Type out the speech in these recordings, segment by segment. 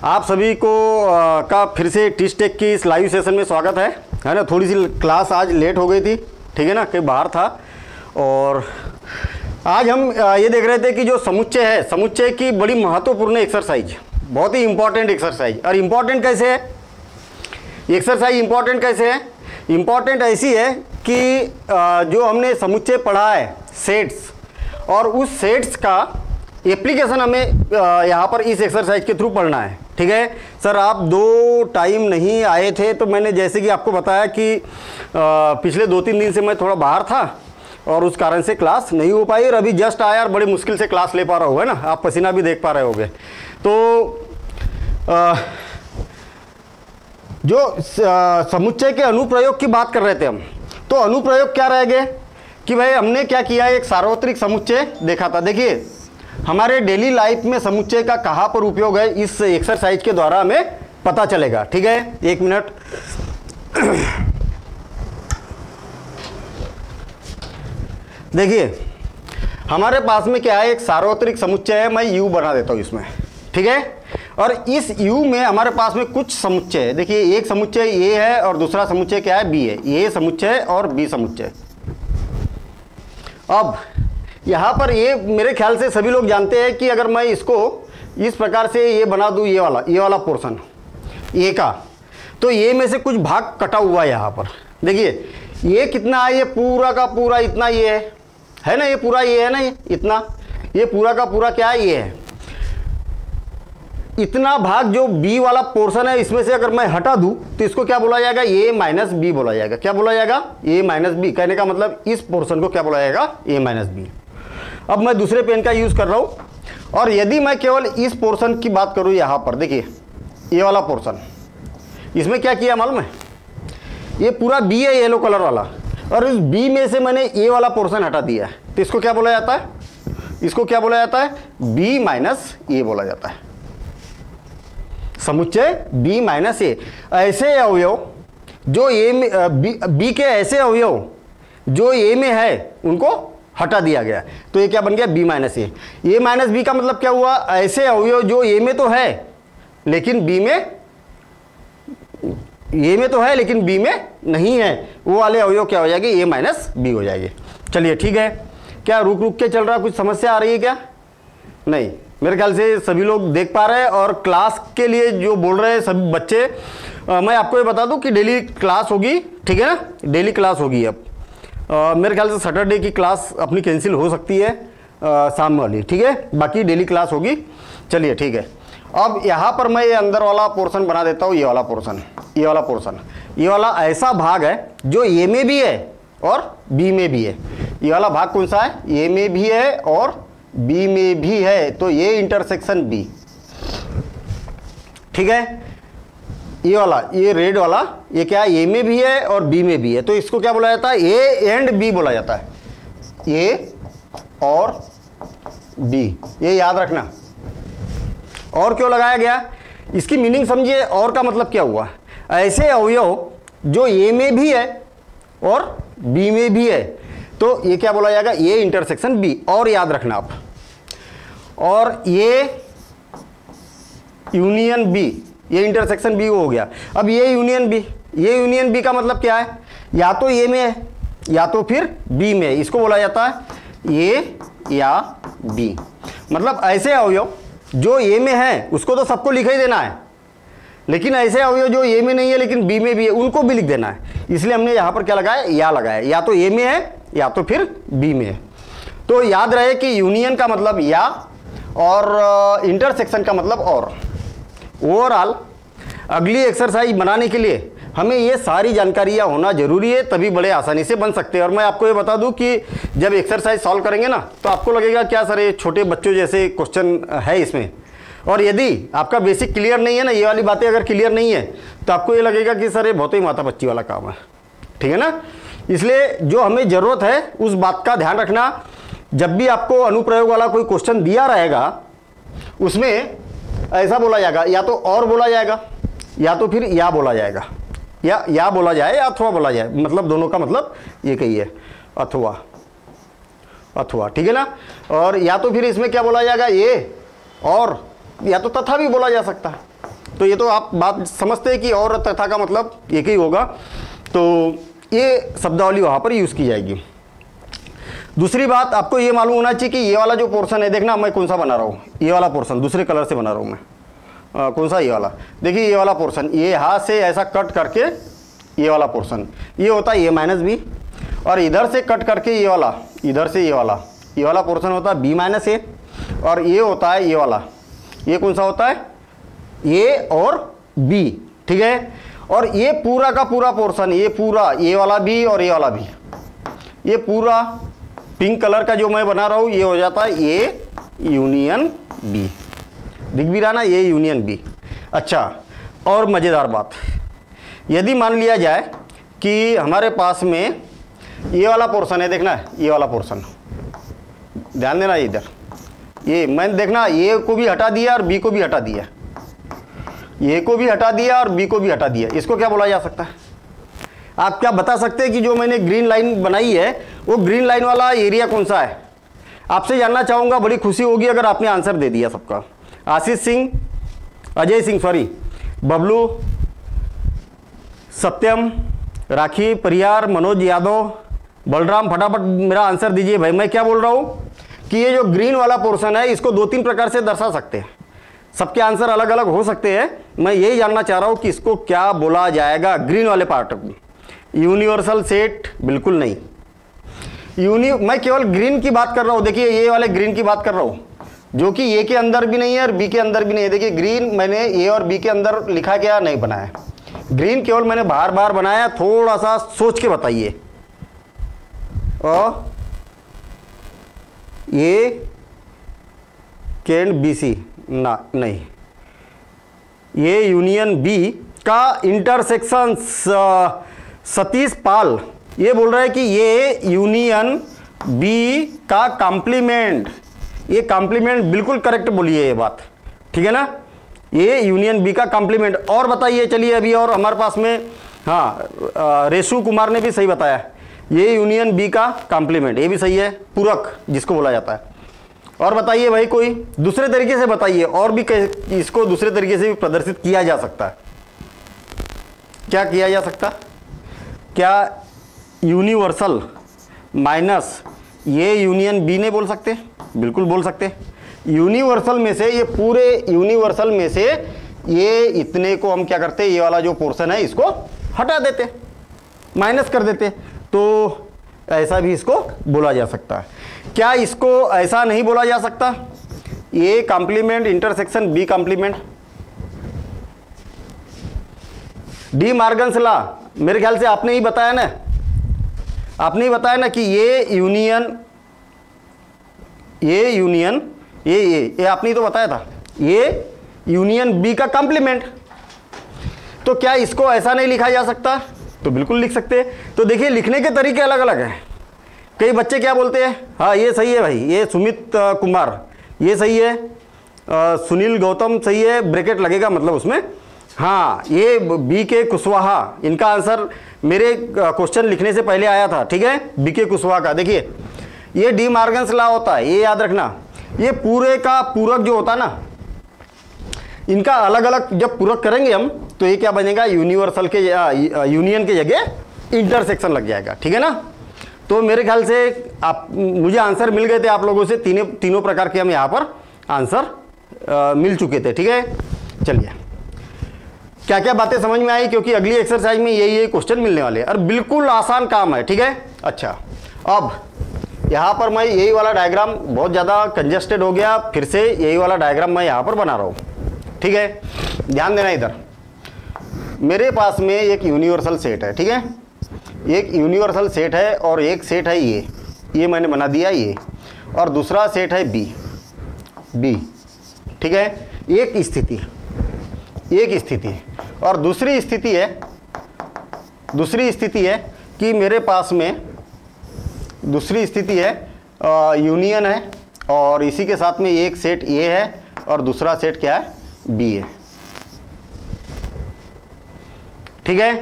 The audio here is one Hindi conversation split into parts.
आप सभी को का फिर से टीचटेक की इस लाइव सेशन में स्वागत है ना। थोड़ी सी क्लास आज लेट हो गई थी, ठीक है ना, कहीं बाहर था। और आज हम ये देख रहे थे कि जो समुच्चय है, समुच्चय की बड़ी महत्वपूर्ण एक्सरसाइज, बहुत ही इंपॉर्टेंट एक्सरसाइज। और इम्पॉर्टेंट कैसे है एक्सरसाइज, इम्पॉर्टेंट कैसे है? इम्पॉर्टेंट ऐसी है कि जो हमने समुच्चय पढ़ा है सेट्स, और उस सेट्स का एप्लीकेशन हमें यहाँ पर इस एक्सरसाइज के थ्रू पढ़ना है, ठीक है। सर आप 2 टाइम नहीं आए थे, तो मैंने जैसे कि आपको बताया कि पिछले 2-3 दिन से मैं थोड़ा बाहर था और उस कारण से क्लास नहीं हो पाई। और अभी जस्ट आया और बड़ी मुश्किल से क्लास ले पा रहा होगा ना, आप पसीना भी देख पा रहे होगे। तो जो समुच्चय के अनुप्रयोग की बात कर रहे थे हम, तो अनुप्रयोग क्या रह गए कि भाई हमने क्या किया, एक सार्वत्रिक समुच्चय देखा था। देखिए हमारे डेली लाइफ में समुच्चय का कहाँ पर उपयोग है, इस एक्सरसाइज के द्वारा हमें पता चलेगा, ठीक है। 1 मिनट। देखिए हमारे पास में क्या है, एक सार्वत्रिक समुच्चय है। मैं U बना देता हूँ इसमें, ठीक है। और इस U में हमारे पास में कुछ समुच्चय है। देखिए एक समुच्चय A है और दूसरा समुच्चय क्या है, B है। A समुच्चय और B समुच्चय। अब यहाँ पर ये मेरे ख्याल से सभी लोग जानते हैं कि अगर मैं इसको इस प्रकार से ये बना दूँ, ये वाला पोर्शन A का, तो ये में से कुछ भाग कटा हुआ है यहाँ पर। देखिए ये कितना है, ये पूरा का पूरा इतना ये है ना, ये पूरा ये है ना, ये इतना, ये पूरा का पूरा क्या है, ये है। इतना भाग जो B वाला पोर्शन है, इसमें से अगर मैं हटा दूं तो इसको क्या बोला जाएगा, A माइनस B बोला जाएगा। क्या बोला जाएगा, A माइनस B। कहने का मतलब इस पोर्शन को क्या बोला जाएगा, A माइनस B। अब मैं दूसरे पेन का यूज कर रहा हूं, और यदि मैं केवल इस पोर्शन की बात करूं, यहां पर देखिए ये वाला पोर्शन, इसमें क्या किया मालूम है, ये पूरा B है येलो कलर वाला, और इस B में से मैंने A वाला पोर्शन हटा दिया है। तो इसको क्या बोला जाता है, इसको क्या बोला जाता है, B माइनस A बोला जाता है। समुच्चय B माइनस A। ऐसे अवयव जो A में B के ऐसे अवयव जो A में है उनको हटा दिया गया, तो ये क्या बन गया, B minus A। A minus B का मतलब क्या हुआ, ऐसे अवयव जो A में तो है लेकिन B में, A में तो है लेकिन B में नहीं है, वो वाले अवयव क्या हो जाएंगे, A माइनस B हो जाएंगे। चलिए ठीक है। क्या रुक रुक के चल रहा, कुछ समस्या आ रही है क्या? नहीं, मेरे ख्याल से सभी लोग देख पा रहे हैं। और क्लास के लिए जो बोल रहे हैं सभी बच्चे, मैं आपको ये बता दूं कि डेली क्लास होगी, ठीक है ना, डेली क्लास होगी। अब मेरे ख्याल से सैटरडे की क्लास अपनी कैंसिल हो सकती है शाम वाली, ठीक है, बाकी डेली क्लास होगी। चलिए ठीक है। अब यहाँ पर मैं ये अंदर वाला पोर्शन बना देता हूँ, ये वाला पोर्शन, ये वाला पोर्शन, ये वाला ऐसा भाग है जो A में भी है और B में भी है। ये वाला भाग कौन सा है, A में भी है और B में भी है, तो ये इंटरसेक्शन B, ठीक है। ये वाला, ये रेड वाला, ये क्या है, A में भी है और B में भी है, तो इसको क्या बोला जाता है, A एंड B बोला जाता है। A और B, ये याद रखना। और क्यों लगाया गया, इसकी मीनिंग समझिए। और का मतलब क्या हुआ, ऐसे अवयव जो A में भी है और B में भी है, तो ये क्या बोला जाएगा, A इंटरसेक्शन B। और याद रखना आप, और ये यूनियन B, ये इंटरसेक्शन B हो गया। अब ये यूनियन B, ये यूनियन B का मतलब क्या है, या तो A में है या तो फिर B में है, इसको बोला जाता है A या B। मतलब ऐसे अवयव जो A में है उसको तो सबको लिखा ही देना है, लेकिन ऐसे अवयव जो A में नहीं है लेकिन B में भी है उनको भी लिख देना है। इसलिए हमने यहाँ पर क्या लगाया, या लगाया, या तो A में है या तो फिर B में है। तो याद रहे कि यूनियन का मतलब या और इंटरसेक्शन का मतलब और। ओवरऑल अगली एक्सरसाइज बनाने के लिए हमें ये सारी जानकारियाँ होना जरूरी है, तभी बड़े आसानी से बन सकते हैं। और मैं आपको ये बता दूं कि जब एक्सरसाइज सॉल्व करेंगे ना, तो आपको लगेगा क्या सर ये छोटे बच्चों जैसे क्वेश्चन है इसमें। और यदि आपका बेसिक क्लियर नहीं है ना, ये वाली बातें अगर क्लियर नहीं है, तो आपको ये लगेगा कि सर ये बहुत ही माथा पच्ची वाला काम है, ठीक है ना। इसलिए जो हमें ज़रूरत है उस बात का ध्यान रखना, जब भी आपको अनुप्रयोग वाला कोई क्वेश्चन दिया रहेगा उसमें ऐसा बोला जाएगा, या तो और बोला जाएगा या तो फिर या बोला जाएगा, या बोला जाए या अथवा बोला जाए, मतलब दोनों का मतलब एक ही है, अथवा अथवा, ठीक है ना। और या तो फिर इसमें क्या बोला जाएगा, ये और, या तो तथा भी बोला जा सकता है, तो ये तो आप बात समझते हैं कि और तथा का मतलब एक ही होगा, तो ये शब्दावली वहाँ पर यूज़ की जाएगी। दूसरी बात आपको ये मालूम होना चाहिए कि ये वाला जो पोर्शन है, देखना मैं कौन सा बना रहा हूँ, ये वाला पोर्शन दूसरे कलर से बना रहा हूँ मैं, कौन सा, ये वाला। देखिए ये वाला पोर्शन, ये हाथ से ऐसा कट करके ये वाला पोर्शन, ये होता है ए माइनस बी, और इधर से कट करके ये वाला, इधर से ये वाला पोर्शन होता है बी माइनस ए, और ये होता है ये वाला, ये कौन सा होता है, ए और बी, ठीक है। और ये पूरा का पूरा पोर्शन, ये पूरा ये वाला बी और ये वाला बी, ये पूरा पिंक कलर का जो मैं बना रहा हूँ, ये हो जाता है ए यूनियन बी। दिख भी रहा ना, ए यूनियन बी। अच्छा, और मज़ेदार बात, यदि मान लिया जाए कि हमारे पास में ये वाला पोर्शन है, देखना ये वाला पोर्शन, ध्यान देना इधर, ये मैंने देखना ए को भी हटा दिया और बी को भी हटा दिया, ए को भी हटा दिया और बी को भी हटा दिया, इसको क्या बोला जा सकता है? आप क्या बता सकते हैं कि जो मैंने ग्रीन लाइन बनाई है वो ग्रीन लाइन वाला एरिया कौन सा है? आपसे जानना चाहूँगा, बड़ी खुशी होगी अगर आपने आंसर दे दिया सबका। आशीष सिंह, अजय सिंह, सॉरी, बबलू, सत्यम, राखी परियार, मनोज यादव, बलराम, फटाफट मेरा आंसर दीजिए भाई। मैं क्या बोल रहा हूँ कि ये जो ग्रीन वाला पोर्शन है इसको 2-3 प्रकार से दर्शा सकते हैं, सबके आंसर अलग अलग हो सकते हैं। मैं यही जानना चाह रहा हूँ कि इसको क्या बोला जाएगा ग्रीन वाले पार्ट को। यूनिवर्सल सेट बिल्कुल नहीं, मैं केवल ग्रीन की बात कर रहा हूँ। देखिए ये वाले ग्रीन की बात कर रहा हूँ जो कि ए के अंदर भी नहीं है और बी के अंदर भी नहीं है। देखिए ग्रीन मैंने ए और बी के अंदर लिखा क्या नहीं बनाया, ग्रीन केवल मैंने बार बार बनाया, थोड़ा सा सोच के बताइए। और ए कैन बी सी ना, नहीं, ये यूनियन बी का इंटरसेक्शन, सतीश पाल ये बोल रहा है कि ये यूनियन बी का कॉम्प्लीमेंट, ये कॉम्प्लीमेंट बिल्कुल करेक्ट बोलिए ये बात, ठीक है ना, ये यूनियन बी का कॉम्प्लीमेंट। और बताइए चलिए अभी, और हमारे पास में हाँ रेशु कुमार ने भी सही बताया, ये यूनियन बी का कॉम्प्लीमेंट, ये भी सही है, पूरक जिसको बोला जाता है। और बताइए भाई कोई दूसरे तरीके से बताइए, और भी इसको दूसरे तरीके से भी प्रदर्शित किया जा सकता है। क्या किया जा सकता, क्या यूनिवर्सल माइनस ये यूनियन बी नहीं बोल सकते? बिल्कुल बोल सकते। यूनिवर्सल में से, ये पूरे यूनिवर्सल में से ये इतने को हम क्या करते, ये वाला जो पोर्शन है इसको हटा देते, माइनस कर देते, तो ऐसा भी इसको बोला जा सकता है। क्या इसको ऐसा नहीं बोला जा सकता, a complement intersection b complement? De Morgan's law मेरे ख्याल से आपने ही बताया ना, आपने ही बताया ना कि ये यूनियन ये आपने ही तो बताया था, ये यूनियन बी का कॉम्प्लीमेंट। तो क्या इसको ऐसा नहीं लिखा जा सकता? तो बिल्कुल लिख सकते हैं। तो देखिए लिखने के तरीके अलग अलग हैं। कई बच्चे क्या बोलते हैं, हाँ ये सही है भाई, ये सुमित कुमार ये सही है, सुनील गौतम सही है, ब्रैकेट लगेगा मतलब उसमें, हाँ ये बी के कुशवाहा, इनका आंसर मेरे क्वेश्चन लिखने से पहले आया था, ठीक है, बी के कुशवाहा का। देखिए ये डी मॉर्गन्स लॉ होता है, ये याद रखना, ये पूरे का पूरक जो होता है ना, इनका अलग अलग जब पूरक करेंगे हम तो ये क्या बनेगा, यूनिवर्सल के यूनियन के जगह इंटरसेक्शन लग जाएगा, ठीक है ना। तो मेरे ख्याल से आप, मुझे आंसर मिल गए थे आप लोगों से, तीनों प्रकार के हम यहाँ पर आंसर मिल चुके थे, ठीक है। चलिए क्या क्या बातें समझ में आई, क्योंकि अगली एक्सरसाइज में यही क्वेश्चन मिलने वाले हैं और बिल्कुल आसान काम है, ठीक है। अच्छा अब यहाँ पर मैं यही वाला डायग्राम, बहुत ज़्यादा कंजेस्टेड हो गया, फिर से यही वाला डायग्राम मैं यहाँ पर बना रहा हूँ, ठीक है। ध्यान देना, इधर मेरे पास में एक यूनिवर्सल सेट है, ठीक है, एक यूनिवर्सल सेट है और एक सेट है ये मैंने बना दिया ये, और दूसरा सेट है बी, ठीक है। एक स्थिति और दूसरी स्थिति है कि मेरे पास में दूसरी स्थिति है यूनियन है, और इसी के साथ में एक सेट ए है और दूसरा सेट क्या है, बी है, ठीक है।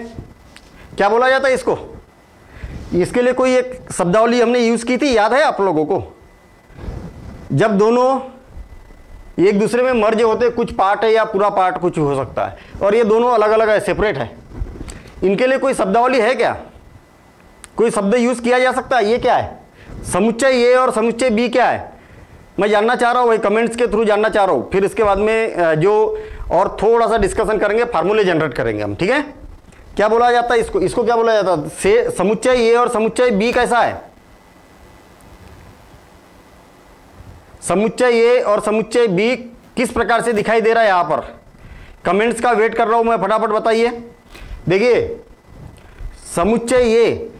क्या बोला जाता है इसको, इसके लिए कोई एक शब्दावली हमने यूज की थी, याद है आप लोगों को, जब दोनों एक दूसरे में मर्ज होते कुछ पार्ट है या पूरा पार्ट कुछ हो सकता है, और ये दोनों अलग अलग है, सेपरेट है। इनके लिए कोई शब्दावली है क्या, कोई शब्द यूज किया जा सकता है? ये क्या है, समुच्चय ए और समुच्चय बी क्या है, मैं जानना चाह रहा हूँ, वही कमेंट्स के थ्रू जानना चाह रहा हूँ। फिर इसके बाद में जो और थोड़ा सा डिस्कशन करेंगे, फार्मूले जनरेट करेंगे हम, ठीक है। क्या बोला जाता है इसको, इसको क्या बोला जाता है, से समुच्चय ए और समुच्चय बी कैसा है, समुच्चय ए और समुच्चय बी किस प्रकार से दिखाई दे रहा है यहां पर? कमेंट्स का वेट कर रहा हूं मैं, फटाफट बताइए। देखिए समुच्चय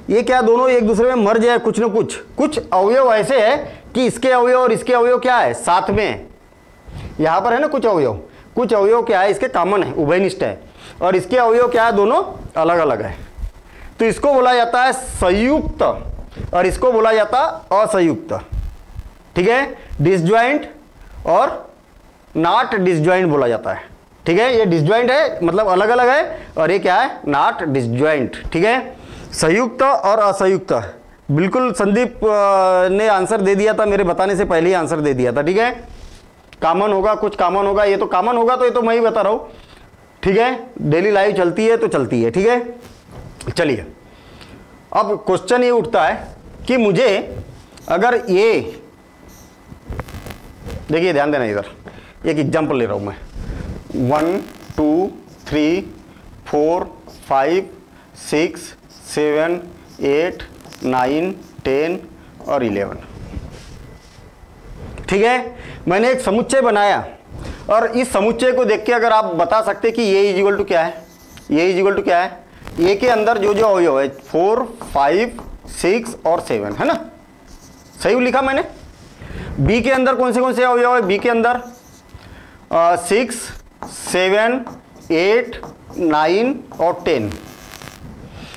ये क्या, दोनों एक दूसरे में मर्ज है, कुछ न कुछ अवयव ऐसे है कि इसके अवयव और इसके अवयव क्या है, साथ में। यहां पर है ना कुछ अवयव क्या है, इसके कॉमन है, उभयनिष्ठ है, और इसके अवयव क्या है, दोनों अलग अलग है। तो इसको बोला जाता है संयुक्त और इसको बोला जाता असंयुक्त, ठीक है। डिसजॉइंट और नॉट डिसजॉइंट बोला जाता है, ठीक है। ये डिसजॉइंट है मतलब अलग अलग है, और ये क्या है, नॉट डिसजॉइंट, ठीक है। संयुक्त और असंयुक्त, बिल्कुल संदीप ने आंसर दे दिया था, मेरे बताने से पहले ही आंसर दे दिया था, ठीक है। कॉमन होगा, कुछ कॉमन होगा, ये तो कॉमन होगा, तो ये तो मैं ही बता रहा हूं, ठीक है। डेली लाइव चलती है तो चलती है, ठीक है। चलिए अब क्वेश्चन ये उठता है कि मुझे अगर ये, देखिए ध्यान देना, इधर एक एग्जाम्पल ले रहा हूं मैं, 1 2 3 4 5 6 7 8 9 10 और 11, ठीक है। मैंने एक समुच्चय बनाया, और इस समुच्चय को देख के अगर आप बता सकते कि ये इज इक्वल टू क्या है, ये इज इक्वल टू क्या है, ए के अंदर जो जो अवयव है 4 5 6 और 7 है ना, सही लिखा मैंने। बी के अंदर कौन से अवयव है, बी के अंदर 6 7 8 9 और 10।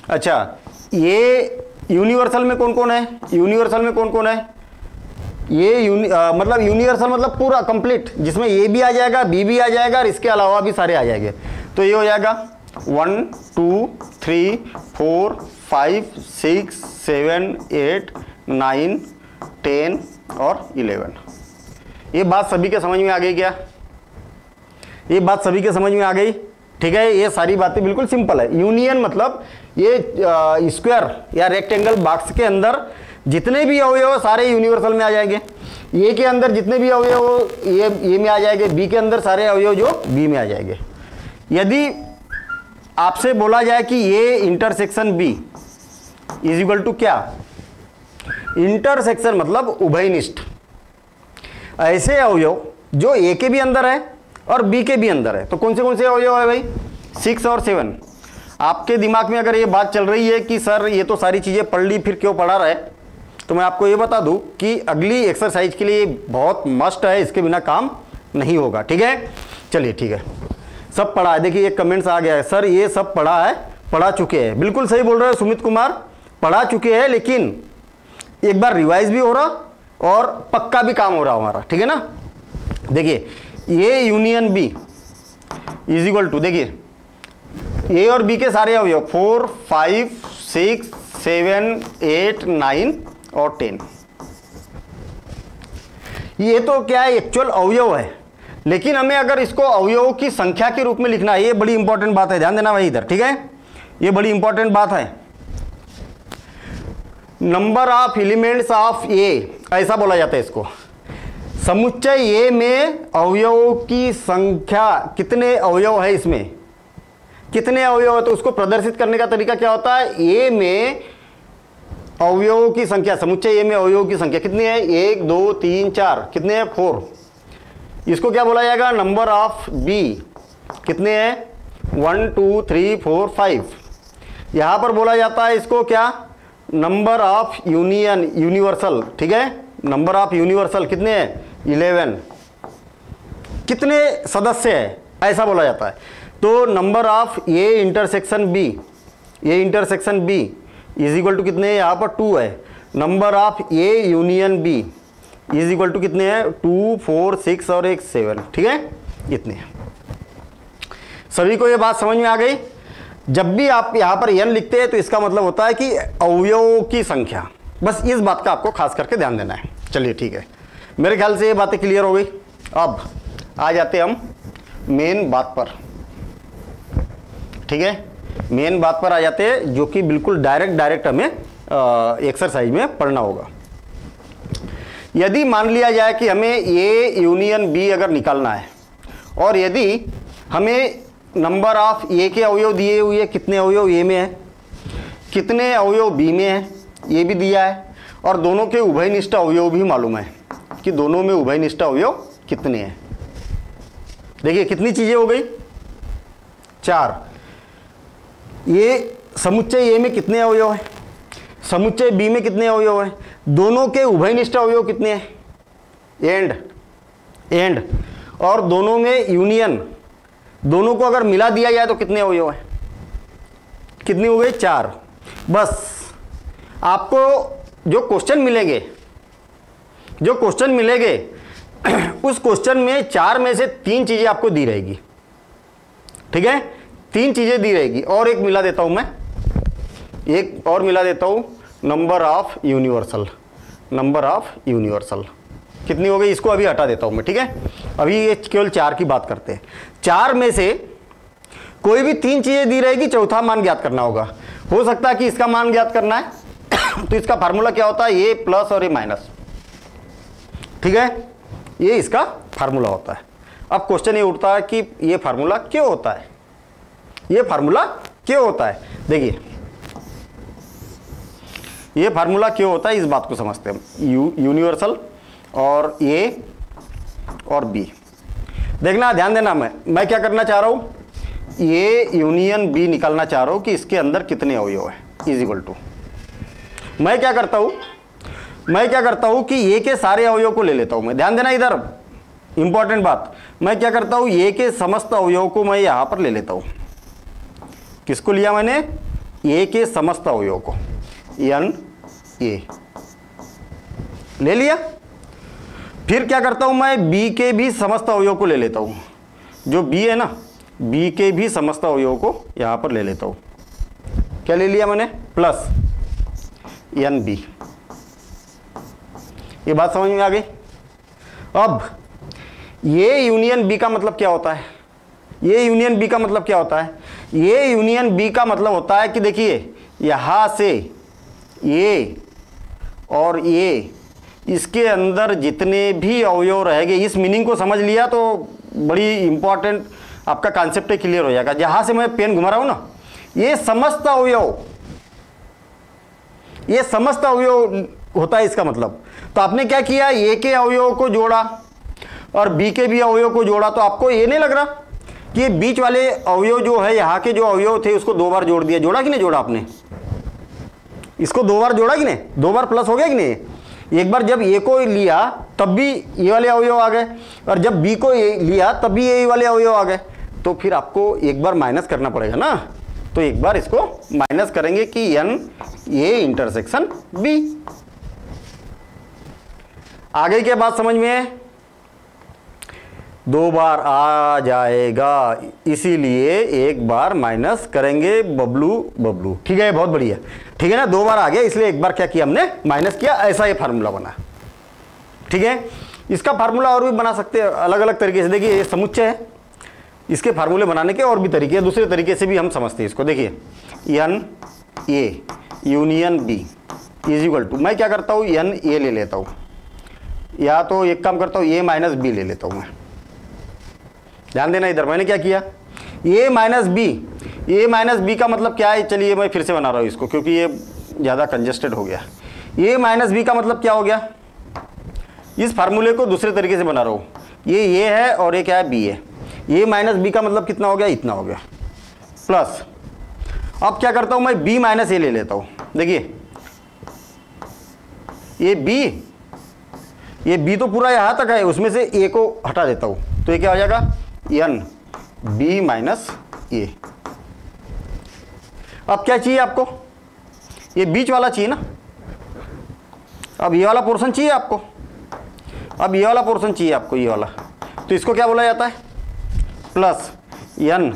अच्छा, ये यूनिवर्सल में कौन कौन है, यूनिवर्सल में कौन कौन है, ये मतलब यूनिवर्सल मतलब पूरा कंप्लीट, जिसमें ए भी आ जाएगा, बी भी आ जाएगा, और इसके अलावा भी सारे आ जाएंगे। तो ये हो जाएगा 1 2 3 4 5 6 7 8 9 10 और 11। ये बात सभी के समझ में आ गई क्या, ये बात सभी के समझ में आ गई, ठीक है। ये सारी बातें बिल्कुल सिंपल है। यूनियन मतलब ये स्क्वायर या रेक्टेंगल बॉक्स के अंदर जितने भी अवयव सारे यूनिवर्सल में आ जाएंगे, ए के अंदर जितने भी अवयव ये में आ जाएंगे, बी के अंदर सारे अवयव जो बी में आ जाएंगे। यदि आपसे बोला जाए कि ये intersection b is equal to क्या, इंटरसेक्शन मतलब उभयनिष्ठ, ऐसे अवयव जो ए के भी अंदर है और बी के भी अंदर है। तो कौन से अवयव है भाई, 6 और 7। आपके दिमाग में अगर ये बात चल रही है कि सर ये तो सारी चीज़ें पढ़ ली, फिर क्यों पढ़ा रहा है, तो मैं आपको ये बता दूं कि अगली एक्सरसाइज के लिए बहुत मस्ट है, इसके बिना काम नहीं होगा, ठीक है। चलिए ठीक है, सब पढ़ा है। देखिए एक कमेंट्स आ गया है, सर ये सब पढ़ा है, पढ़ा चुके हैं। बिल्कुल सही बोल रहे हो सुमित कुमार, पढ़ा चुके हैं, लेकिन एक बार रिवाइज भी हो रहा और पक्का भी काम हो रहा हमारा, ठीक है ना। देखिए a union b is equal to, देखिए ए और बी के सारे अवयव 4 5 6 7 8 9 और 10। ये तो क्या है, एक्चुअल अवयव है, लेकिन हमें अगर इसको अवयवों की संख्या के रूप में लिखना है, ये बड़ी इंपॉर्टेंट बात है, ध्यान देना भाई इधर, ठीक है। ये बड़ी इंपॉर्टेंट बात है। नंबर ऑफ एलिमेंट्स ऑफ ए, ऐसा बोला जाता है इसको। समुच्चय ए में अवयवों की संख्या, कितने अवयव है इसमें, कितने अवयव है, तो उसको प्रदर्शित करने का तरीका क्या होता है, ए में अवयवों की संख्या, समुच्चय ए में अवयवों की संख्या कितनी है, 1 2 3 4, कितने हैं 4। इसको क्या बोला जाएगा, नंबर ऑफ बी, कितने हैं 1 2 3 4 5। यहां पर बोला जाता है इसको क्या, नंबर ऑफ यूनियन, यूनिवर्सल, ठीक है। नंबर ऑफ यूनिवर्सल कितने हैं 11, कितने सदस्य है, ऐसा बोला जाता है। तो number of a intersection b, a intersection b is equal to कितने, यहाँ पर 2 है। Number of a union b is equal to कितने हैं 2 4 6 और 1 7, ठीक है। इतने हैं। सभी को ये बात समझ में आ गई। जब भी आप यहाँ पर n लिखते हैं तो इसका मतलब होता है कि अवयवों की संख्या, बस इस बात का आपको खास करके ध्यान देना है। चलिए ठीक है, मेरे ख्याल से ये बातें क्लियर हो गई। अब आ जाते हम मेन बात पर। ठीक है, मेन बात पर आ जाते हैं, जो कि बिल्कुल डायरेक्ट हमें एक्सरसाइज में पढ़ना होगा। यदि मान लिया जाए कि हमें ए यूनियन बी अगर निकालना है, और यदि हमें नंबर ऑफ ए के अवयव दिए हुए हैं, कितने अवयव ए में है, कितने अवयव बी में है, ये भी दिया है, और दोनों के उभयनिष्ठ अवयव भी मालूम है कि दोनों में उभयनिष्ठ अवयव कितने हैं। देखिए कितनी चीजें हो गई, 4। ये समुच्चय ए में कितने अवयव है, समुच्चय बी में कितने अवयव है, दोनों के उभयनिष्ठ अवयव कितने हैं, एंड, और दोनों में यूनियन, दोनों को अगर मिला दिया जाए तो कितने अवयव हैं, कितनी हो गई, 4। बस आपको जो क्वेश्चन मिलेंगे उस क्वेश्चन में 4 में से 3 चीजें आपको दी रहेगी। ठीक है, 3 चीजें दी रहेगी, और एक मिला देता हूं मैं, एक और मिला देता हूं, नंबर ऑफ यूनिवर्सल। कितनी हो गई, इसको अभी हटा देता हूं मैं। ठीक है, अभी ये केवल 4 की बात करते हैं। 4 में से कोई भी 3 चीजें दी रहेगी, चौथा मान ज्ञात करना होगा। हो सकता है कि इसका मान ज्ञात करना है तो इसका फार्मूला क्या होता है, ए प्लस और ए माइनस। ठीक है, ये इसका फार्मूला होता है। अब क्वेश्चन ये उठता है कि ये फार्मूला क्यों होता है, देखिए ये फार्मूला क्यों होता है, इस बात को समझते हैं। यूनिवर्सल और ए और बी, देखना, ध्यान देना, मैं क्या करना चाह रहा हूं, ए यूनियन बी निकालना चाह रहा हूं कि इसके अंदर कितने अवयव है, इज इक्वल टू, मैं क्या करता हूं कि ए के सारे अवयव को ले लेता हूं मैं। ध्यान देना, इधर इंपॉर्टेंट बात, मैं क्या करता हूं, ए के समस्त अवयव को मैं यहां पर ले लेता हूं। किसको लिया मैंने, ए के समस्त अवयव को, एन ए ले लिया। फिर क्या करता हूं मैं, बी के भी समस्त अवयव को ले लेता हूं, जो बी है ना, बी के भी समस्त अवयव को यहां पर ले लेता हूं। क्या ले लिया मैंने, प्लस एन बी। ये बात समझ में आ गई। अब ये यूनियन बी का मतलब क्या होता है, ये यूनियन बी का मतलब होता है कि देखिए यहां से ये और ये, इसके अंदर जितने भी अवयव रहेंगे, इस मीनिंग को समझ लिया तो बड़ी इंपॉर्टेंट आपका कॉन्सेप्ट क्लियर हो जाएगा। जहां से मैं पेन घुमा रहा हूं ना, ये समस्त अवयव होता है इसका मतलब। तो आपने क्या किया, ए के अवयव को जोड़ा और बी के भी अवयव को जोड़ा, तो आपको ये नहीं लग रहा कि ये बीच वाले अवयव जो है, यहाँ के जो अवयव थे उसको 2 बार जोड़ दिया, जोड़ा कि नहीं जोड़ा आपने, इसको 2 बार जोड़ा कि नहीं, 2 बार प्लस हो गया कि नहीं। एक बार जब ए को लिया तब भी ये वाले अवयव आ गए, और जब बी को लिया तब भी ये वाले अवयव आ गए, तो फिर आपको एक बार माइनस करना पड़ेगा ना। तो एक बार इसको माइनस करेंगे कि एन ए इंटरसेक्शन बी। आगे के बात समझ में, 2 बार आ जाएगा, इसीलिए एक बार माइनस करेंगे, बबलू। ठीक है, बहुत बढ़िया। ठीक है ना, 2 बार आ गया, इसलिए एक बार क्या किया हमने, माइनस किया, ऐसा ये फार्मूला बना। ठीक है, इसका फार्मूला और भी बना सकते हैं अलग अलग तरीके से। देखिए ये समुच्चय है, इसके फार्मूले बनाने के और भी तरीके हैं, दूसरे तरीके से भी हम समझते हैं इसको। देखिए n a union b is equal to, मैं क्या करता हूँ, एन ए ले लेता हूँ, या तो एक काम करता हूँ, ए माइनस बी ले लेता हूँ मैं। ध्यान देना, इधर मैंने क्या किया, ए माइनस बी का मतलब क्या है, चलिए मैं फिर से बना रहा हूँ इसको, क्योंकि ये ज़्यादा कंजेस्टेड हो गया। ए माइनस बी का मतलब क्या हो गया, इस फार्मूले को दूसरे तरीके से बना रहा हूँ, ये है और ये क्या है, बी है। ए माइनस बी का मतलब कितना हो गया, इतना हो गया, प्लस। अब क्या करता हूँ मैं, बी माइनस ए ले लेता हूँ। देखिए ये बी तो पूरा यहाँ तक है, उसमें से ए को हटा देता हूँ, तो ये क्या हो जाएगा, एन बी माइनस ए। अब क्या चाहिए आपको, ये बीच वाला चाहिए ना, अब ये वाला पोर्शन चाहिए आपको, ये वाला, तो इसको क्या बोला जाता है, plus n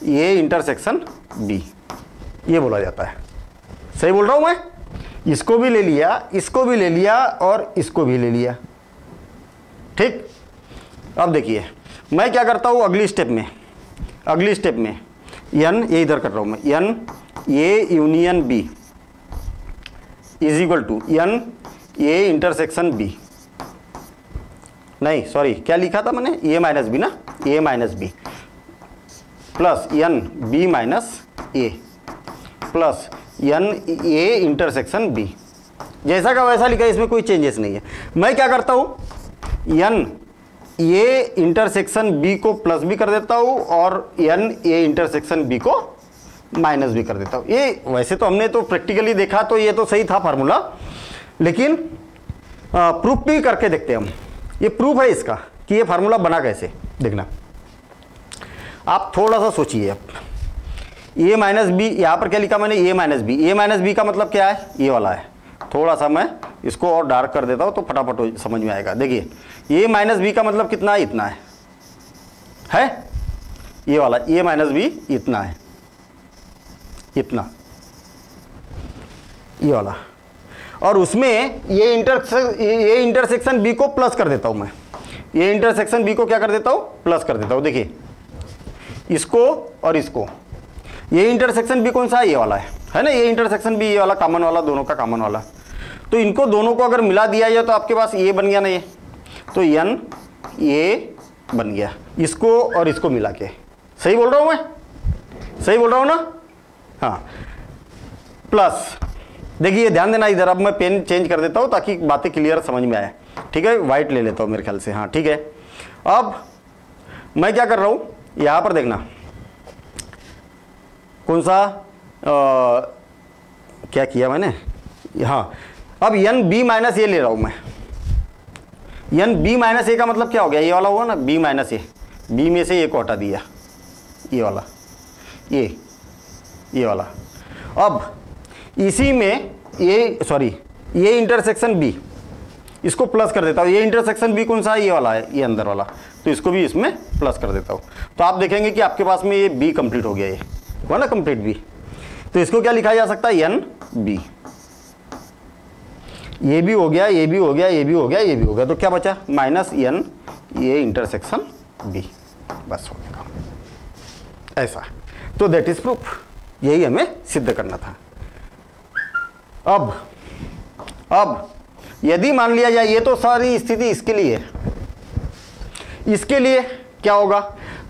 a intersection b, ये बोला जाता है। सही बोल रहा हूं मैं, इसको भी ले लिया, इसको भी ले लिया और इसको भी ले लिया। ठीक, अब देखिए मैं क्या करता हूँ अगली स्टेप में n, ये इधर कर रहा हूँ मैं, n a union b is equal to n a intersection b, नहीं सॉरी क्या लिखा था मैंने, a माइनस बी ना, a minus b plus n b minus a plus n a intersection b, जैसा का वैसा लिखा है, इसमें कोई चेंजेस नहीं है। मैं क्या करता हूँ n a इंटरसेक्शन b को प्लस भी कर देता हूँ और n a इंटरसेक्शन b को माइनस भी कर देता हूँ। ये वैसे तो हमने तो प्रैक्टिकली देखा तो ये तो सही था फार्मूला, लेकिन प्रूफ भी करके देखते हैं हम। ये प्रूफ है इसका कि ये फार्मूला बना कैसे, देखना आप थोड़ा सा सोचिए। अब a माइनस बी, यहाँ पर क्या लिखा मैंने, a माइनस बी का मतलब क्या है, ये वाला है। थोड़ा सा मैं इसको और डार्क कर देता हूँ तो फटाफट समझ में आएगा। देखिए a माइनस बी का मतलब कितना है, इतना है ये वाला, a माइनस बी इतना है, इतना ये वाला, और उसमें ये इंटरसेक्शन b को प्लस कर देता हूँ मैं, ये इंटरसेक्शन b को क्या कर देता हूँ, प्लस कर देता हूँ। देखिए इसको और इसको, ये इंटरसेक्शन b कौन सा है, ये वाला है ना, ये इंटरसेक्शन b ये वाला कॉमन वाला, दोनों का कॉमन वाला, तो इनको दोनों को अगर मिला दिया जाए तो आपके पास a बन गया ना, ये तो n a बन गया, इसको और इसको मिला के। सही बोल रहा हूँ मैं, सही बोल रहा हूँ ना, हाँ। प्लस देखिए ध्यान देना इधर, अब मैं पेन चेंज कर देता हूँ ताकि बातें क्लियर समझ में आए, ठीक है। वाइट ले लेता हूँ मेरे ख्याल से, हाँ ठीक है। अब मैं क्या कर रहा हूँ, यहाँ पर देखना कौन सा क्या किया मैंने, हाँ। अब n b माइनस ए ले रहा हूँ मैं, n b माइनस ए का मतलब क्या हो गया, ये वाला हुआ ना b माइनस ए, b में से ए को हटा दिया, ये वाला, ये वाला। अब इसी में ये इंटरसेक्शन b, इसको प्लस कर देता हूँ। ये इंटरसेक्शन b कौन सा है, ये वाला है, ये अंदर वाला, तो इसको भी इसमें प्लस कर देता हूँ। तो आप देखेंगे कि आपके पास में ये b कंप्लीट हो गया, ये हुआ ना कंप्लीट b। तो इसको क्या लिखा जा सकता है, n b, ये भी हो गया, ये भी हो गया, ये भी हो गया, ये भी हो गया, तो क्या बचा, माइनस n ये इंटरसेक्शन b, बस हो गया ऐसा। तो दैट इज प्रूफ, यही हमें सिद्ध करना था। अब यदि मान लिया जाए, ये तो सारी स्थिति इसके लिए है, इसके लिए क्या होगा,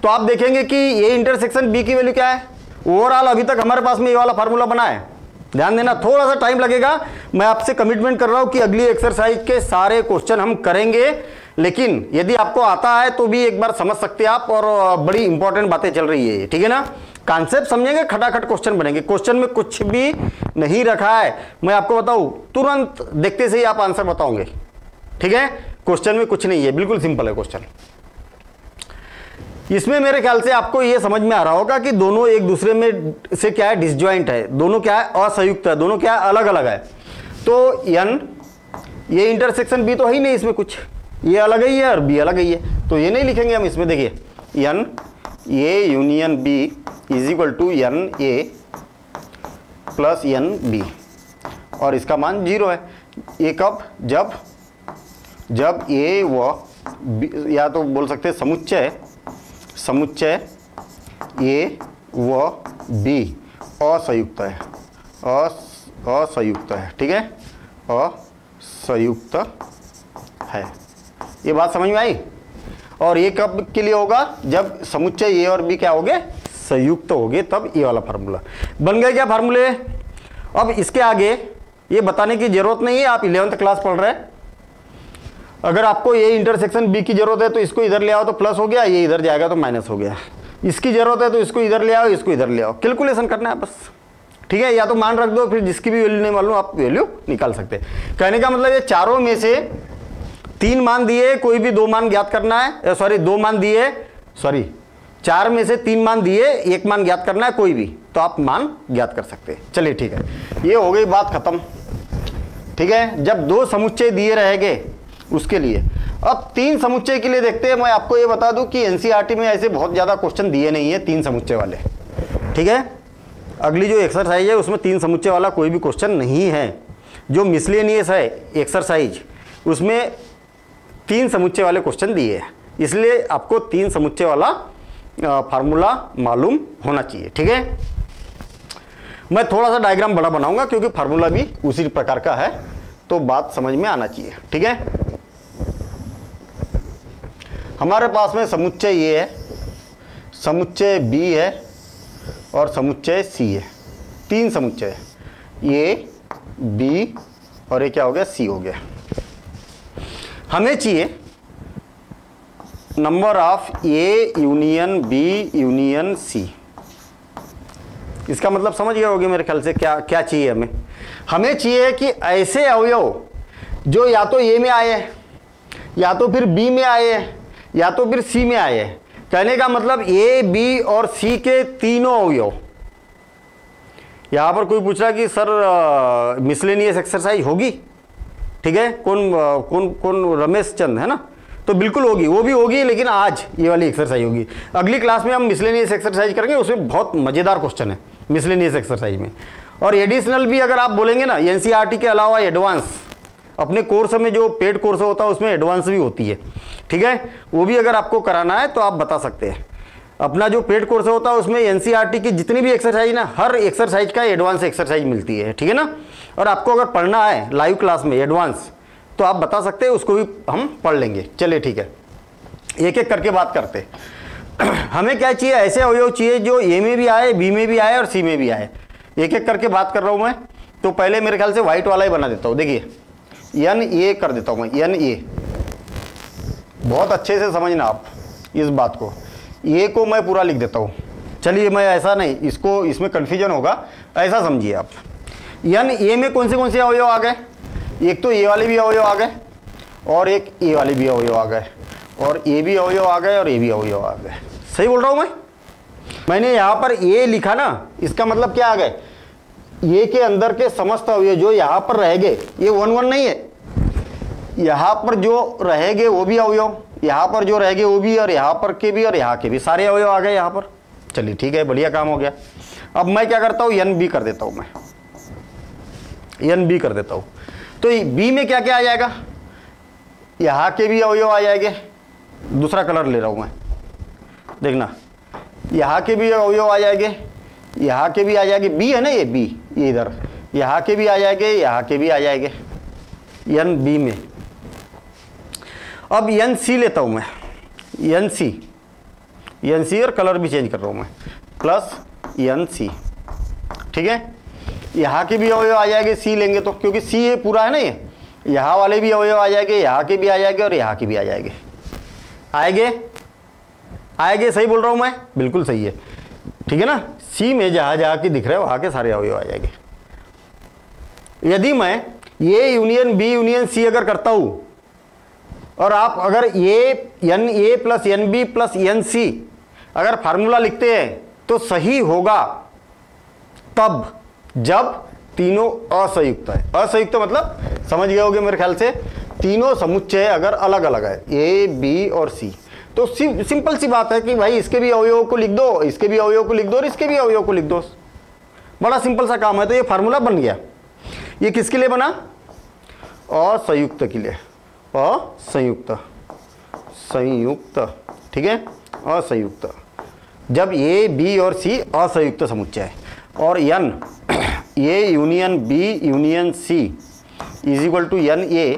तो आप देखेंगे कि ये इंटरसेक्शन b की वैल्यू क्या है। ओवरऑल अभी तक हमारे पास में ये वाला फार्मूला बना है, ध्यान देना, थोड़ा सा टाइम लगेगा। मैं आपसे कमिटमेंट कर रहा हूं कि अगली एक्सरसाइज के सारे क्वेश्चन हम करेंगे, लेकिन यदि आपको आता है तो भी एक बार समझ सकते हैं आप, और बड़ी इंपॉर्टेंट बातें चल रही है, ठीक है ना। कॉन्सेप्ट समझेंगे, खटाखट क्वेश्चन बनेंगे, क्वेश्चन में कुछ भी नहीं रखा है। मैं आपको बताऊं, तुरंत देखते से ही आप आंसर बताओगे, ठीक है। क्वेश्चन में कुछ नहीं है, बिल्कुल सिंपल है क्वेश्चन। इसमें मेरे ख्याल से आपको ये समझ में आ रहा होगा कि दोनों एक दूसरे में से क्या है, डिसजॉइंट है, दोनों क्या है, असंयुक्त है, दोनों क्या है, अलग अलग है। तो n ये इंटरसेक्शन b तो है ही नहीं इसमें कुछ, ये अलग ही है और b अलग ही है, तो ये नहीं लिखेंगे हम इसमें। देखिए n a union b is equal to n a plus n b, और इसका मान 0 है। ये कब, जब a व b, या तो बोल सकते समुच्चय a व b असंयुक्त है, असंयुक्त है, ठीक है, असंयुक्त है। ये बात समझ में आई। और ये कब के लिए होगा, जब समुच्चय a और b क्या होंगे, संयुक्त होंगे, तब ये वाला फार्मूला बन गया। क्या फार्मूले, अब इसके आगे ये बताने की जरूरत नहीं है, आप 11th क्लास पढ़ रहे हैं। अगर आपको ये इंटरसेक्शन b की जरूरत है तो इसको इधर ले आओ तो प्लस हो गया, ये इधर जाएगा तो माइनस हो गया। इसकी जरूरत है तो इसको इधर ले आओ, इसको इधर ले आओ, कैलकुलेशन करना है बस, ठीक है। या तो मान रख दो, फिर जिसकी भी वैल्यू नहीं मालूम आप वैल्यू निकाल सकते हैं। कहने का मतलब ये चारों में से 3 मान दिए, कोई भी 2 मान ज्ञात करना है, सॉरी 2 मान दिए, सॉरी 4 में से 3 मान दिए, 1 मान ज्ञात करना है कोई भी, तो आप मान ज्ञात कर सकते हैं। चलिए ठीक है, ये हो गई बात खत्म, ठीक है। जब 2 समुच्चय दिए रहेंगे उसके लिए। अब 3 समुच्चय के लिए देखते हैं। मैं आपको ये बता दूं कि एनसीईआरटी में ऐसे बहुत ज़्यादा क्वेश्चन दिए नहीं है 3 समुच्चय वाले, ठीक है। अगली जो एक्सरसाइज है उसमें 3 समुच्चय वाला कोई भी क्वेश्चन नहीं है। जो मिसलेनियस है एक्सरसाइज, उसमें 3 समुच्चय वाले क्वेश्चन दिए हैं, इसलिए आपको 3 समुच्चय वाला फार्मूला मालूम होना चाहिए। ठीक है, मैं थोड़ा सा डायग्राम बड़ा बनाऊंगा क्योंकि फार्मूला भी उसी प्रकार का है, तो बात समझ में आना चाहिए। ठीक है, हमारे पास में समुच्चय ये है, समुच्चय बी है और समुच्चय सी है। 3 समुच्चय, ए बी और ये क्या हो गया, सी हो गया। हमें चाहिए number of a union b union c. इसका मतलब समझ गए होगे मेरे ख्याल से क्या क्या चाहिए हमें। हमें चाहिए कि ऐसे अवयव जो या तो ए में आए हैं, या तो फिर बी में आए हैं, या तो फिर सी में आए हैं। कहने का मतलब ए बी और सी के तीनों अवयव। यहां पर कोई पूछ रहा कि सर मिसलेनियस एक्सरसाइज होगी? ठीक है, कौन कौन कौन रमेश चंद है ना, तो बिल्कुल होगी, वो भी होगी, लेकिन आज ये वाली एक्सरसाइज होगी। अगली क्लास में हम मिसलेनियस एक्सरसाइज करेंगे, उसमें बहुत मजेदार क्वेश्चन है मिसलेनियस एक्सरसाइज में। और एडिशनल भी अगर आप बोलेंगे ना, एनसीईआरटी के अलावा एडवांस अपने कोर्स में जो पेड कोर्स होता है उसमें एडवांस भी होती है। ठीक है, वो भी अगर आपको कराना है तो आप बता सकते हैं। अपना जो पेड कोर्स होता है उसमें एनसीईआरटी की जितनी भी एक्सरसाइज ना, हर एक्सरसाइज का एडवांस एक्सरसाइज मिलती है। ठीक है ना, और आपको अगर पढ़ना है लाइव क्लास में एडवांस तो आप बता सकते हैं, उसको भी हम पढ़ लेंगे। चलिए ठीक है, एक एक करके बात करते हैं। हमें क्या चाहिए, ऐसे अवयव चाहिए जो ए में भी आए, बी में भी आए और सी में भी आए। एक एक करके बात कर रहा हूं मैं, तो पहले मेरे ख्याल से व्हाइट वाला ही बना देता हूं। देखिए एन ए कर देता हूं मैं, एन ए। बहुत अच्छे से समझना आप इस बात को, ए को मैं पूरा लिख देता हूं। चलिए मैं ऐसा नहीं, इसको इसमें कन्फ्यूजन होगा, ऐसा समझिए आप। एन ए में कौन से अवयव आ गए, एक तो ए वाले भी अवयव आ गए और एक ए वाले भी अवयव आ गए, और ए भी अवयव आ गए और ए भी अवयव आ गए। सही बोल रहा हूं मैं? मैंने यहां पर ए लिखा ना, इसका मतलब क्या आ गए, ए के अंदर के समस्त अवयव जो यहां पर रहेंगे, ये 1 1 नहीं है, यहां पर जो रहेंगे वो भी अवयव, यहां पर जो रहेंगे वो भी, और यहां पर के भी और यहां के भी, सारे अवयव आ गए यहां पर। चलिए ठीक है, बढ़िया काम हो गया। अब मैं क्या करता हूं, एन बी कर देता हूं, मैं एन बी कर देता हूं। तो बी में क्या क्या आ जाएगा, यहां के भी अवयव आ जाएंगे। दूसरा कलर ले रहा हूं मैं, देखना, यहां के भी अवयव आ जाएंगे, यहां के भी आ जाएंगे, बी है ना ये बी, ये इधर, यहां के भी आ जाएंगे, यहां के भी आ जाएंगे, एन बी में। अब एन सी लेता हूं मैं, एन सी और कलर भी चेंज कर रहा हूं मैं, प्लस एन सी। ठीक है, यहाँ के भी अवयव आ जाएंगे सी लेंगे तो, क्योंकि सी ये पूरा है ना, ये यहाँ वाले भी अवयव आ जाएंगे, यहाँ के भी आ जाएंगे और यहाँ के भी आ जाएंगे। आएंगे, सही बोल रहा हूँ मैं? बिल्कुल सही है। ठीक है ना, सी में जहाँ जहाँ के दिख रहे हैं वहाँ के सारे अवयव आ जाएंगे। यदि मैं a union b union c अगर करता हूँ, और आप अगर n a plus n b plus n c अगर फार्मूला लिखते हैं तो सही होगा तब जब तीनों असंयुक्त है। असंयुक्त मतलब समझ गए होगे मेरे ख्याल से, तीनों समुच्चय अगर अलग अलग है, ए बी और सी, तो सिंपल सी बात है कि भाई इसके भी अवयवों को लिख दो, इसके भी अवयवों को लिख दो और इसके भी अवयवों को लिख दो। बड़ा सिंपल सा काम है। तो ये फार्मूला बन गया। ये किसके लिए बना? असंयुक्त के लिए। असंयुक्त, संयुक्त, ठीक है, असंयुक्त। जब ए बी और सी असंयुक्त समुच्चय है, और n a union b union c is equal to n a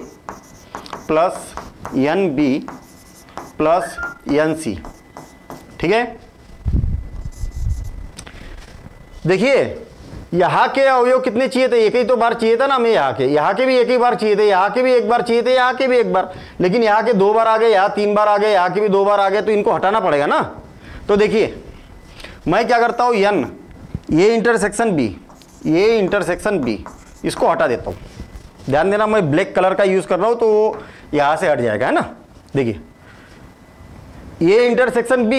plus n b plus n c. ठीक है, देखिए यहाँ के अवयव कितने चाहिए थे? एक ही तो बार चाहिए था ना हमें। यहाँ के भी एक ही बार चाहिए थे, यहाँ के भी एक बार चाहिए थे, यहाँ के भी एक बार, लेकिन यहाँ के 2 बार आ गए, यहाँ 3 बार आ गए, यहाँ के भी 2 बार आ गए, तो इनको हटाना पड़ेगा ना। तो देखिए मैं क्या करता हूँ, एन ये इंटरसेक्शन बी, ये इंटरसेक्शन बी, इसको हटा देता हूँ। ध्यान देना मैं ब्लैक कलर का यूज कर रहा हूँ तो वो यहाँ से हट जाएगा, है ना। देखिए ये इंटरसेक्शन बी,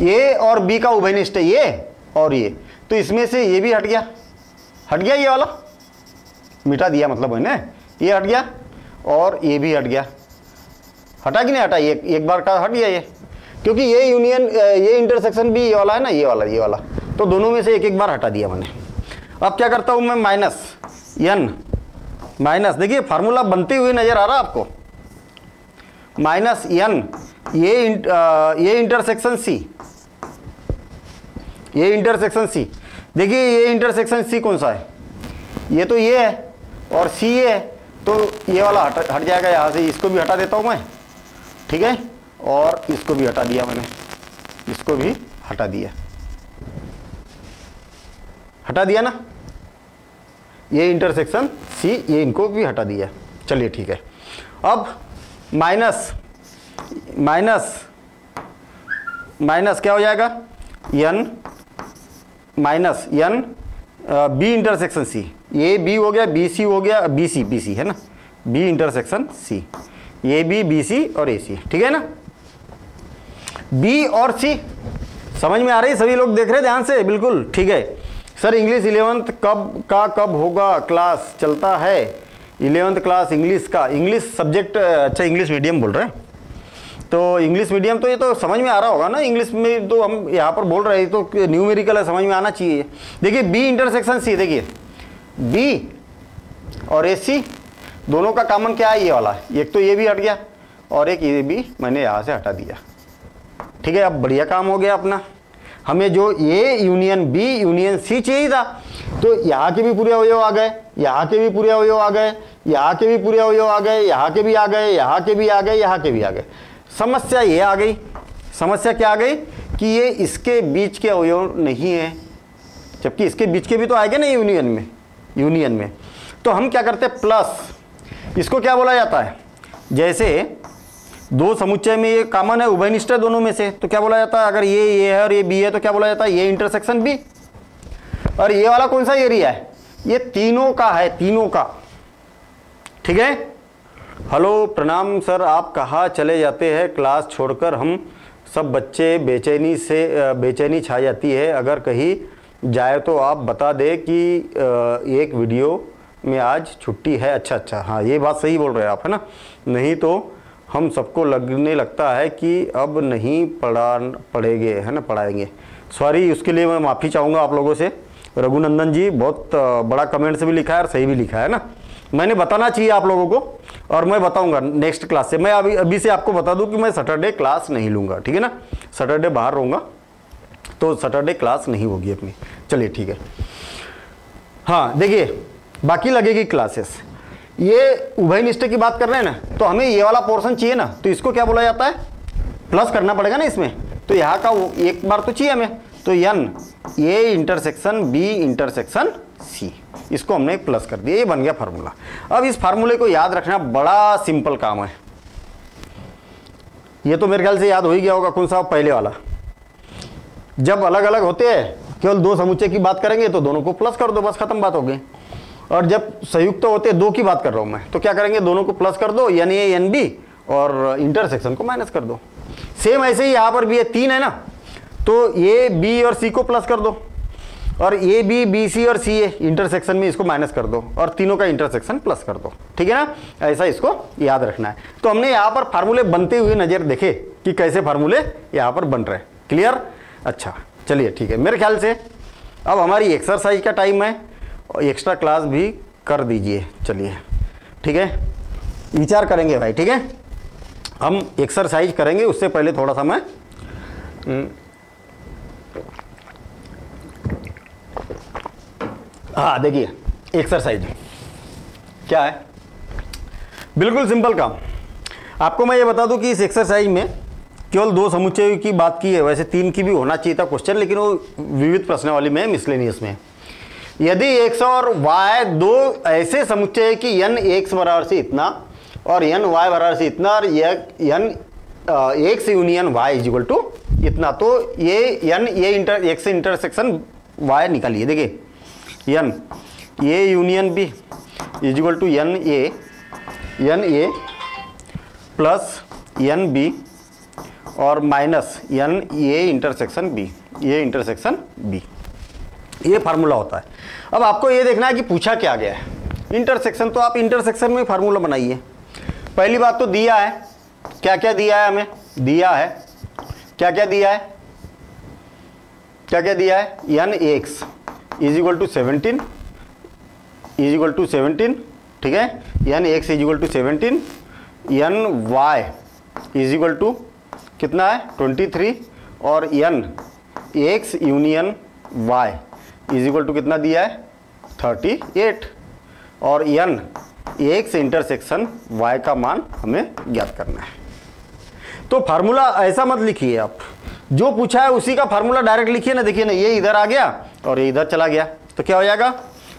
ये और बी का उभयनिष्ठ है ये और ये, तो इसमें से ये भी हट गया, ये वाला मिटा दिया मतलब मैंने, ये हट गया और ये भी हट गया। हटा कि नहीं हटा? ये एक बार का हट गया ये, क्योंकि ये यूनियन ये इंटरसेक्शन भी ये वाला है ना, ये वाला, तो दोनों में से एक बार हटा दिया मैंने। अब क्या करता हूं मैं, माइनस एन माइनस, देखिए फार्मूला बनते हुए नजर आ रहा है आपको, माइनस एन ये इंटरसेक्शन सी, ये इंटरसेक्शन सी, देखिए ये इंटरसेक्शन सी कौन सा है, ये तो ये है और सी ये है, तो ये वाला हट जाएगा यहाँ से, इसको भी हटा देता हूँ मैं, ठीक है, और इसको भी हटा दिया मैंने, इसको भी हटा दिया, हटा दिया ना, ये इंटरसेक्शन सी, ये इनको भी हटा दिया। चलिए ठीक है, अब माइनस माइनस माइनस क्या हो जाएगा, n minus n b intersection c, ये बी हो गया, बी सी हो गया, बी सी है ना, बी इंटरसेक्शन सी, ये बी सी और ए सी, ठीक है ना। बी और सी समझ में आ रही, सभी लोग देख रहे ध्यान से, बिल्कुल ठीक है। सर इंग्लिश 11th कब होगा, क्लास चलता है 11th क्लास इंग्लिश का, इंग्लिश सब्जेक्ट, अच्छा इंग्लिश मीडियम बोल रहे हैं, तो इंग्लिश मीडियम तो ये तो समझ में आ रहा होगा ना, इंग्लिश में तो हम यहाँ पर बोल रहे हैं तो न्यूमेरिकल है, समझ में आना चाहिए। देखिए बी इंटरसेक्शन सी, देखिए बी और ए सी दोनों का कॉमन क्या है, ये वाला, एक तो ये भी हट गया और एक ये भी मैंने यहाँ से हटा दिया, ठीक है। अब बढ़िया काम हो गया अपना, हमें जो a union b union c चाहिए था, तो यहाँ के भी पूरे अवयव आ गए, यहाँ के भी पूरे अवयव आ गए, यहाँ के भी पूरे अवयव आ गए, यहाँ के भी आ गए, यहाँ के भी आ गए, यहाँ के भी आ गए। समस्या ये आ गई, समस्या क्या आ गई कि ये इसके बीच के अवयव नहीं है, जबकि इसके बीच के भी तो आएंगे ना यूनियन में। तो हम क्या करते हैं, प्लस, इसको क्या बोला जाता है, जैसे दो समुच्चय में ये कॉमन है, उभयनिष्ठ है दोनों में से, तो क्या बोला जाता है, अगर ये है और ये बी है तो क्या बोला जाता है, ये इंटरसेक्शन बी। और ये वाला कौन सा एरिया है, ये तीनों का है, तीनों का, ठीक है। हेलो प्रणाम सर, आप कहाँ चले जाते हैं, क्लास छोड़कर हम सब बच्चे बेचैनी छा जाती है, अगर कहीं जाए तो आप बता दें कि एक वीडियो में आज छुट्टी है। अच्छा, हाँ ये बात सही बोल रहे हैं आप, है ना, नहीं तो हम सबको लगने लगता है कि अब नहीं पढ़ेंगे, है ना, पढ़ाएंगे। सॉरी, उसके लिए मैं माफ़ी चाहूँगा आप लोगों से। रघुनंदन जी बहुत बड़ा कमेंट से भी लिखा है और सही भी लिखा है ना, मैंने बताना चाहिए आप लोगों को, और मैं बताऊंगा नेक्स्ट क्लास से। मैं अभी से आपको बता दूं कि मैं सैटरडे क्लास नहीं लूँगा, ठीक है ना, सैटरडे बाहर रहूँगा, तो सैटरडे क्लास नहीं होगी अपनी। चलिए ठीक है, हाँ देखिए बाकी लगेगी क्लासेस। ये उभयनिष्ठ की बात कर रहे हैं ना, तो हमें ये वाला पोर्शन चाहिए ना, तो इसको क्या बोला जाता है, प्लस करना पड़ेगा ना इसमें, तो यहाँ का एक बार तो चाहिए हमें, तो n a intersection b intersection c, इसको हमने प्लस कर दिया, ये बन गया फार्मूला। अब इस फार्मूले को याद रखना बड़ा सिंपल काम है, ये तो मेरे ख्याल से याद हो ही गया होगा, कौन सा, पहले वाला। जब अलग अलग होते हैं, केवल दो समुच्चय की बात करेंगे तो दोनों को प्लस कर दो, बस खत्म बात हो गई। और जब संयुक्त होते हैं, दो की बात कर रहा हूं मैं, तो क्या करेंगे, दोनों को प्लस कर दो, यानी ए एन बी, और इंटरसेक्शन को माइनस कर दो। सेम ऐसे ही यहाँ पर भी है, तीन है ना, तो ए बी और सी को प्लस कर दो, और ए बी सी और सी ए इंटरसेक्शन में इसको माइनस कर दो, और तीनों का इंटरसेक्शन प्लस कर दो, ठीक है ना, ऐसा इसको याद रखना है। तो हमने यहाँ पर फार्मूले बनते हुए नजर देखे कि कैसे फार्मूले यहाँ पर बन रहे हैं, क्लियर। अच्छा चलिए ठीक है, मेरे ख्याल से अब हमारी एक्सरसाइज का टाइम है, और एक्स्ट्रा क्लास भी कर दीजिए। चलिए ठीक है, विचार करेंगे भाई, ठीक है, हम एक्सरसाइज करेंगे, उससे पहले थोड़ा सा मैं हाँ देखिए एक्सरसाइज क्या है, बिल्कुल सिंपल काम। आपको मैं ये बता दूं कि इस एक्सरसाइज में केवल दो समुच्चयों की बात की है, वैसे तीन की भी होना चाहिए था क्वेश्चन, लेकिन वो विविध प्रश्नावली में, मिसलेनियस में। यदि x और y दो ऐसे समुच्चय है कि n x बराबर से इतना और n y बराबर से इतना, और n x union y is equal to इतना, तो ये n ये x से इंटरसेक्शन y निकालिए। देखिए n a union b is equal to n a plus n b और minus n a intersection b, ये इंटरसेक्शन b, ये फार्मूला होता है। अब आपको ये देखना है कि पूछा क्या गया है इंटरसेक्शन, तो आप इंटरसेक्शन में फार्मूला बनाइए। पहली बात तो दिया है, क्या क्या दिया है, हमें दिया है, क्या क्या दिया है, क्या क्या दिया है, n x is equal to 17 is equal to 17, ठीक है, n x is equal to 17, n y is equal to कितना है 23 और n x union y is equal to कितना दिया है 38 और n x इंटरसेक्शन y का मान हमें ज्ञात करना है। तो फार्मूला ऐसा मत लिखिए आप, जो पूछा है उसी का फार्मूला डायरेक्ट लिखिए ना। देखिए ना, ये इधर आ गया और ये इधर चला गया, तो क्या हो जाएगा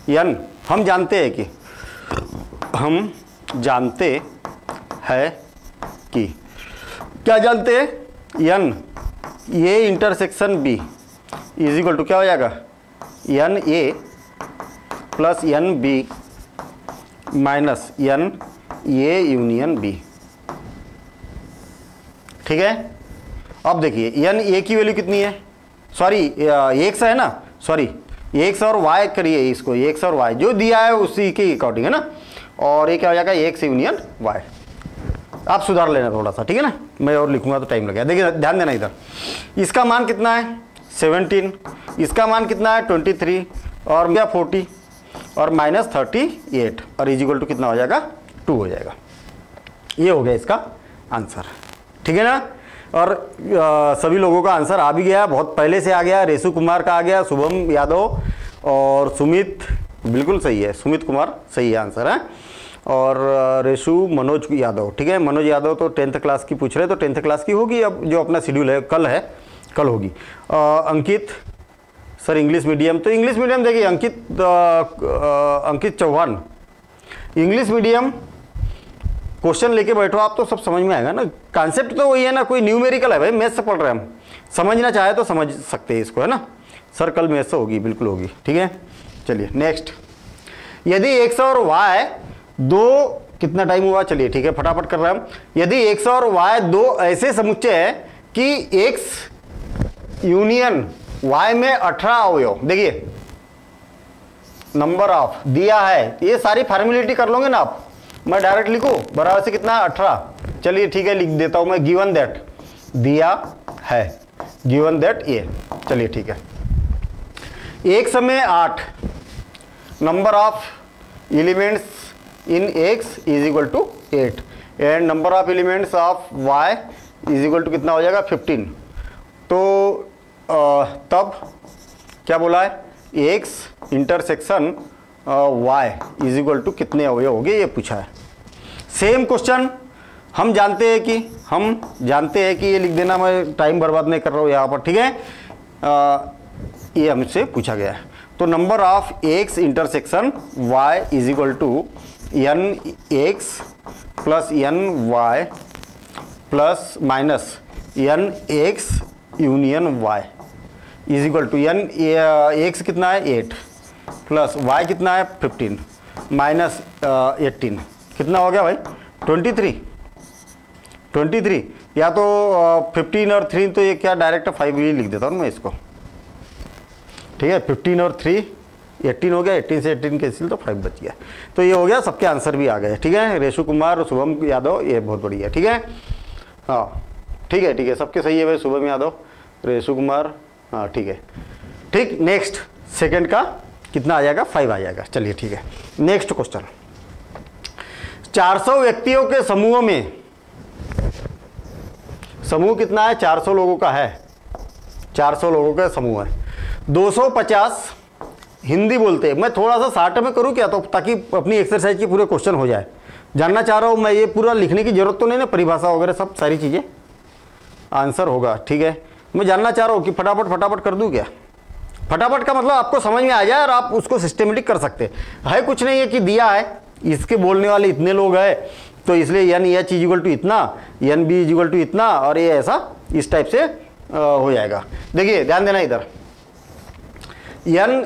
n हम जानते हैं कि क्या जानते हैं n ये intersection b is equal to क्या हो जाएगा n a plus n b minus n a union b। ठीक है, अब देखिए n a की वैल्यू कितनी है, सॉरी x है ना, सॉरी x और y करिए, इसको x और y जो दिया है उसी के अकॉर्डिंग है ना, और ये क्या हो जाएगा x यूनियन y। आप सुधार लेना थोड़ा सा, ठीक है ना, मैं और लिखूंगा तो टाइम लगेगा। देखिए ध्यान देना, इधर इसका मान कितना है 17, इसका मान कितना है 23 और क्या 40 और माइनस 38 और इज इक्वल टू कितना हो जाएगा 2 हो जाएगा। ये हो गया इसका आंसर, ठीक है ना। और सभी लोगों का आंसर आ भी गया, बहुत पहले से आ गया। रेशु कुमार का आ गया, शुभम यादव और सुमित बिल्कुल सही है, सुमित कुमार सही है आंसर है, और रेशु मनोज यादव, ठीक है। मनोज यादव तो 10th क्लास की पूछ रहे, तो 10th क्लास की होगी, अब जो अपना शेड्यूल है कल होगी। अंकित सर इंग्लिश मीडियम, तो इंग्लिश मीडियम देखिए अंकित चौहान, इंग्लिश मीडियम क्वेश्चन लेके बैठो आप तो सब समझ में आएगा ना। कॉन्सेप्ट तो वही है ना, कोई न्यूमेरिकल है भाई, मैथ से पढ़ रहे हैं हम, समझना चाहे तो समझ सकते हैं इसको, है ना। सर कल मैथ से होगी, बिल्कुल होगी, ठीक है। चलिए नेक्स्ट, यदि x और y दो, कितना टाइम हुआ, चलिए ठीक है फटाफट कर रहे हैं हम। यदि x और y दो ऐसे समुच्चय है कि x यूनियन y में 18 अवयव, देखिए नंबर ऑफ दिया है, ये सारी फॉर्मेलिटी कर लोगे ना आप, मैं डायरेक्ट लिखूं बराबर से कितना है 18, चलिए ठीक है लिख देता हूं मैं, गिवन दैट दिया है, गिवन दैट ये, चलिए ठीक है। एक समय 8 number of elements in x is equal to 8 and number of elements of y is equal to कितना हो जाएगा 15। तो तब क्या बोला है x intersection y is equal to कितने अवयव हो गए, ये पूछा है। सेम क्वेश्चन हम जानते हैं कि ये लिख देना, मैं टाइम बर्बाद नहीं कर रहा हूँ यहाँ पर, ठीक है। ये हमसे पूछा गया है, तो number of x intersection y is equal to n x plus n y plus minus n x union y is equal to n x कितना है 8 प्लस y कितना है 15 माइनस 18 कितना हो गया भाई 23 या तो 15 और 3, तो ये क्या डायरेक्ट 5 ही लिख देता हूँ मैं इसको, ठीक है। 15 और 3 18 हो गया, 18 से 18 कैंसिल तो 5 बच गया, तो ये हो गया, सबके आंसर भी आ गए, ठीक है। रेशु कुमार और शुभम यादव, ये बहुत बढ़िया, ठीक है। हाँ ठीक है सबके सही है भाई, शुभम यादव रेशु कुमार, हाँ ठीक है, ठीक। नेक्स्ट सेकंड का कितना आ जाएगा 5 आ जाएगा, चलिए ठीक है। नेक्स्ट क्वेश्चन, 400 व्यक्तियों के समूह में, समूह कितना है 400 लोगों का है, 400 लोगों का समूह है, 250 हिंदी बोलते हैं। मैं थोड़ा सा शार्ट में करूं क्या, तो ताकि अपनी एक्सरसाइज के पूरे क्वेश्चन हो जाए। जानना चाह रहा हूं मैं, ये पूरा लिखने की जरूरत तो नहीं ना, परिभाषा वगैरह सब सारी चीजें आंसर होगा, ठीक है। मैं जानना चाह रहा हूं कि फटाफट कर दूं क्या, फटाफट का मतलब आपको समझ में आ जाए और आप उसको सिस्टमेटिक कर सकते है। कुछ नहीं है कि दिया है इसके बोलने वाले इतने लोग हैं, तो इसलिए n h इक्वल टू इतना, n b इक्वल टू इतना, और ये ऐसा इस टाइप से हो जाएगा। देखिए ध्यान देना, इधर n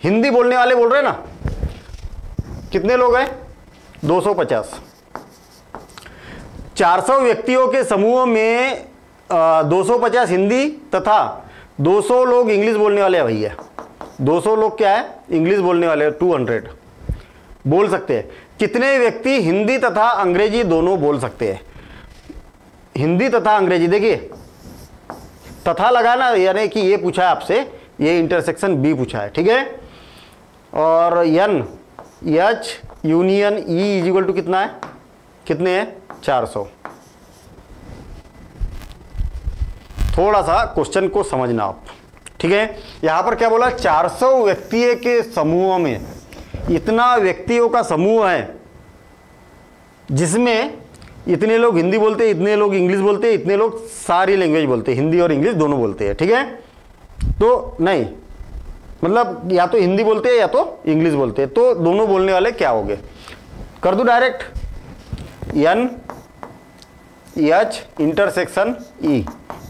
हिंदी बोलने वाले बोल रहे हैं ना, कितने लोग हैं 250, 400 व्यक्तियों के समूह में 250 हिंदी तथा 200 लोग इंग्लिश बोलने वाले हैं भैया। 200 लोग क्या है इंग्लिश बोलने वाले, 200 बोल सकते हैं। कितने व्यक्ति हिंदी तथा अंग्रेजी दोनों बोल सकते हैं, हिंदी तथा अंग्रेजी। देखिए तथा लगाना, यानी कि ये पूछा है आपसे, ये इंटरसेक्शन बी पूछा है, ठीक है। और n h union e is equal to कितना है, कितने हैं 400, थोड़ा सा क्वेश्चन को समझना आप, ठीक है। यहां पर क्या बोला, 400 व्यक्तियों के समूह में, इतना व्यक्तियों का समूह है जिसमें इतने लोग हिंदी बोलते हैं, इतने लोग इंग्लिश बोलते हैं, इतने लोग सारी लैंग्वेज बोलते हैं, हिंदी और इंग्लिश दोनों बोलते हैं, ठीक है। तो नहीं, मतलब या तो हिंदी बोलते हैं या तो इंग्लिश बोलते हैं, तो दोनों बोलने वाले क्या हो गए, कर दो direct, n h intersection e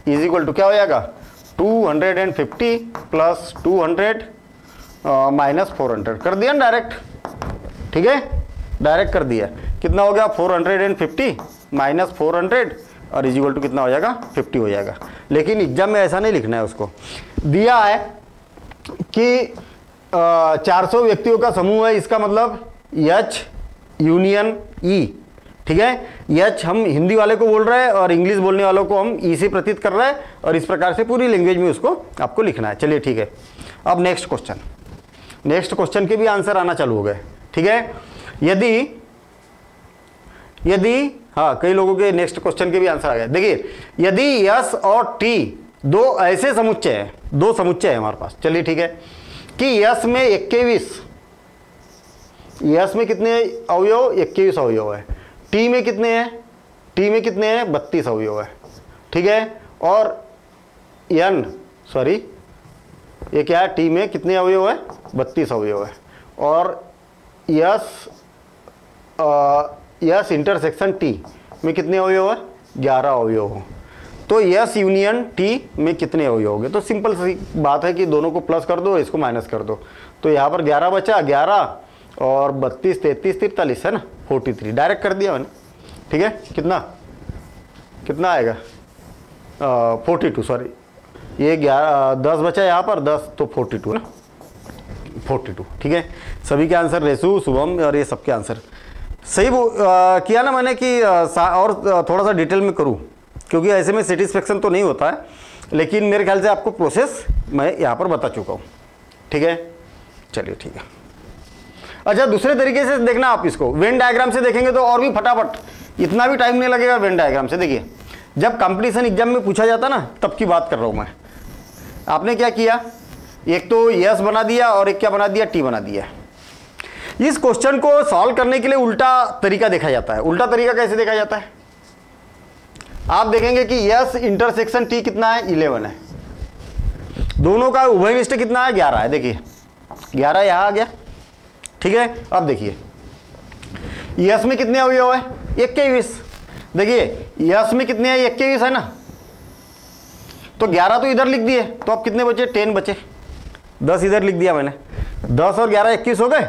is equal to क्या हो जाएगा, 250 प्लस 200 माइनस 400, कर दिया डायरेक्ट, ठीक है, डायरेक्ट कर दिया। कितना हो गया, 450 माइनस 400 और इज इक्वल टू कितना हो जाएगा, 50 हो जाएगा। लेकिन एग्जाम में ऐसा नहीं लिखना है, उसको दिया है कि 400 व्यक्तियों का समूह है, इसका मतलब एच यूनियन ई, ठीक है। एच हम हिंदी वाले को बोल रहे हैं और इंग्लिश बोलने वालों को हम ई से प्रतीत कर रहे हैं, और इस प्रकार से पूरी लैंग्वेज में उसको आपको लिखना है। चलिए ठीक है, अब नेक्स्ट क्वेश्चन के भी आंसर आना चालू हो गए, ठीक है। यदि हाँ, कई लोगों के नेक्स्ट क्वेश्चन के भी आंसर आ गए। देखिए, यदि यस और टी दो ऐसे समुच्चय है, दो समुच्चय है हमारे पास, चलिए ठीक है, कि यस में 21, यस में कितने अवयव, 21 अवयव है, टी में कितने हैं, टी में कितने हैं, 32 अवयव है, ठीक है। और एन सॉरी ये क्या है, टी में कितने अवयव है, 32 अवयव है, और यस इंटरसेक्शन टी में कितने अवयव है, 11 अवयव हो। तो यस यूनियन टी में कितने अवयव हो गए, तो सिंपल सी बात है कि दोनों को प्लस कर दो, इसको माइनस कर दो, तो यहाँ पर 11 बचा, 11 और 32 33 43 है ना, 43 डायरेक्ट कर दिया मैंने, ठीक है। कितना आएगा, 42, सॉरी ये 10 बचा यहाँ पर, 10 तो 42 ना, 42, ठीक है। सभी के आंसर, रेसु, शुभम और ये सबके आंसर सही किया ना मैंने कि और थोड़ा सा डिटेल में करूँ, क्योंकि ऐसे में सेटिस्फेक्शन तो नहीं होता है, लेकिन मेरे ख्याल से आपको प्रोसेस मैं यहाँ पर बता चुका हूँ, ठीक है। चलिए ठीक है। अच्छा, दूसरे तरीके से देखना आप इसको, वेन डायग्राम से देखेंगे तो और भी फटाफट, इतना भी टाइम नहीं लगेगा वेन डायग्राम से। देखिए, जब कंपटीशन एग्जाम में पूछा जाता ना, तब की बात कर रहा हूँ मैं। आपने क्या किया, एक तो यस बना दिया और एक क्या बना दिया, टी बना दिया। इस क्वेश्चन को सॉल्व करने के लिए उल्टा तरीका देखा जाता है। उल्टा तरीका कैसे देखा जाता है, आप देखेंगे कि यस इंटरसेक्शन टी कितना है, 11 है, दोनों का उभयनिष्ठ कितना है, 11 है। देखिए 11 यहां आ गया, ठीक है। अब देखिए यस में कितने अवयव है, 21। देखिए यस में कितने हैं, 21 है ना, तो 11 तो इधर लिख दिए, तो अब कितने बचे, 10 बचे, 10 इधर लिख दिया मैंने, 10 और 11 21 हो गए।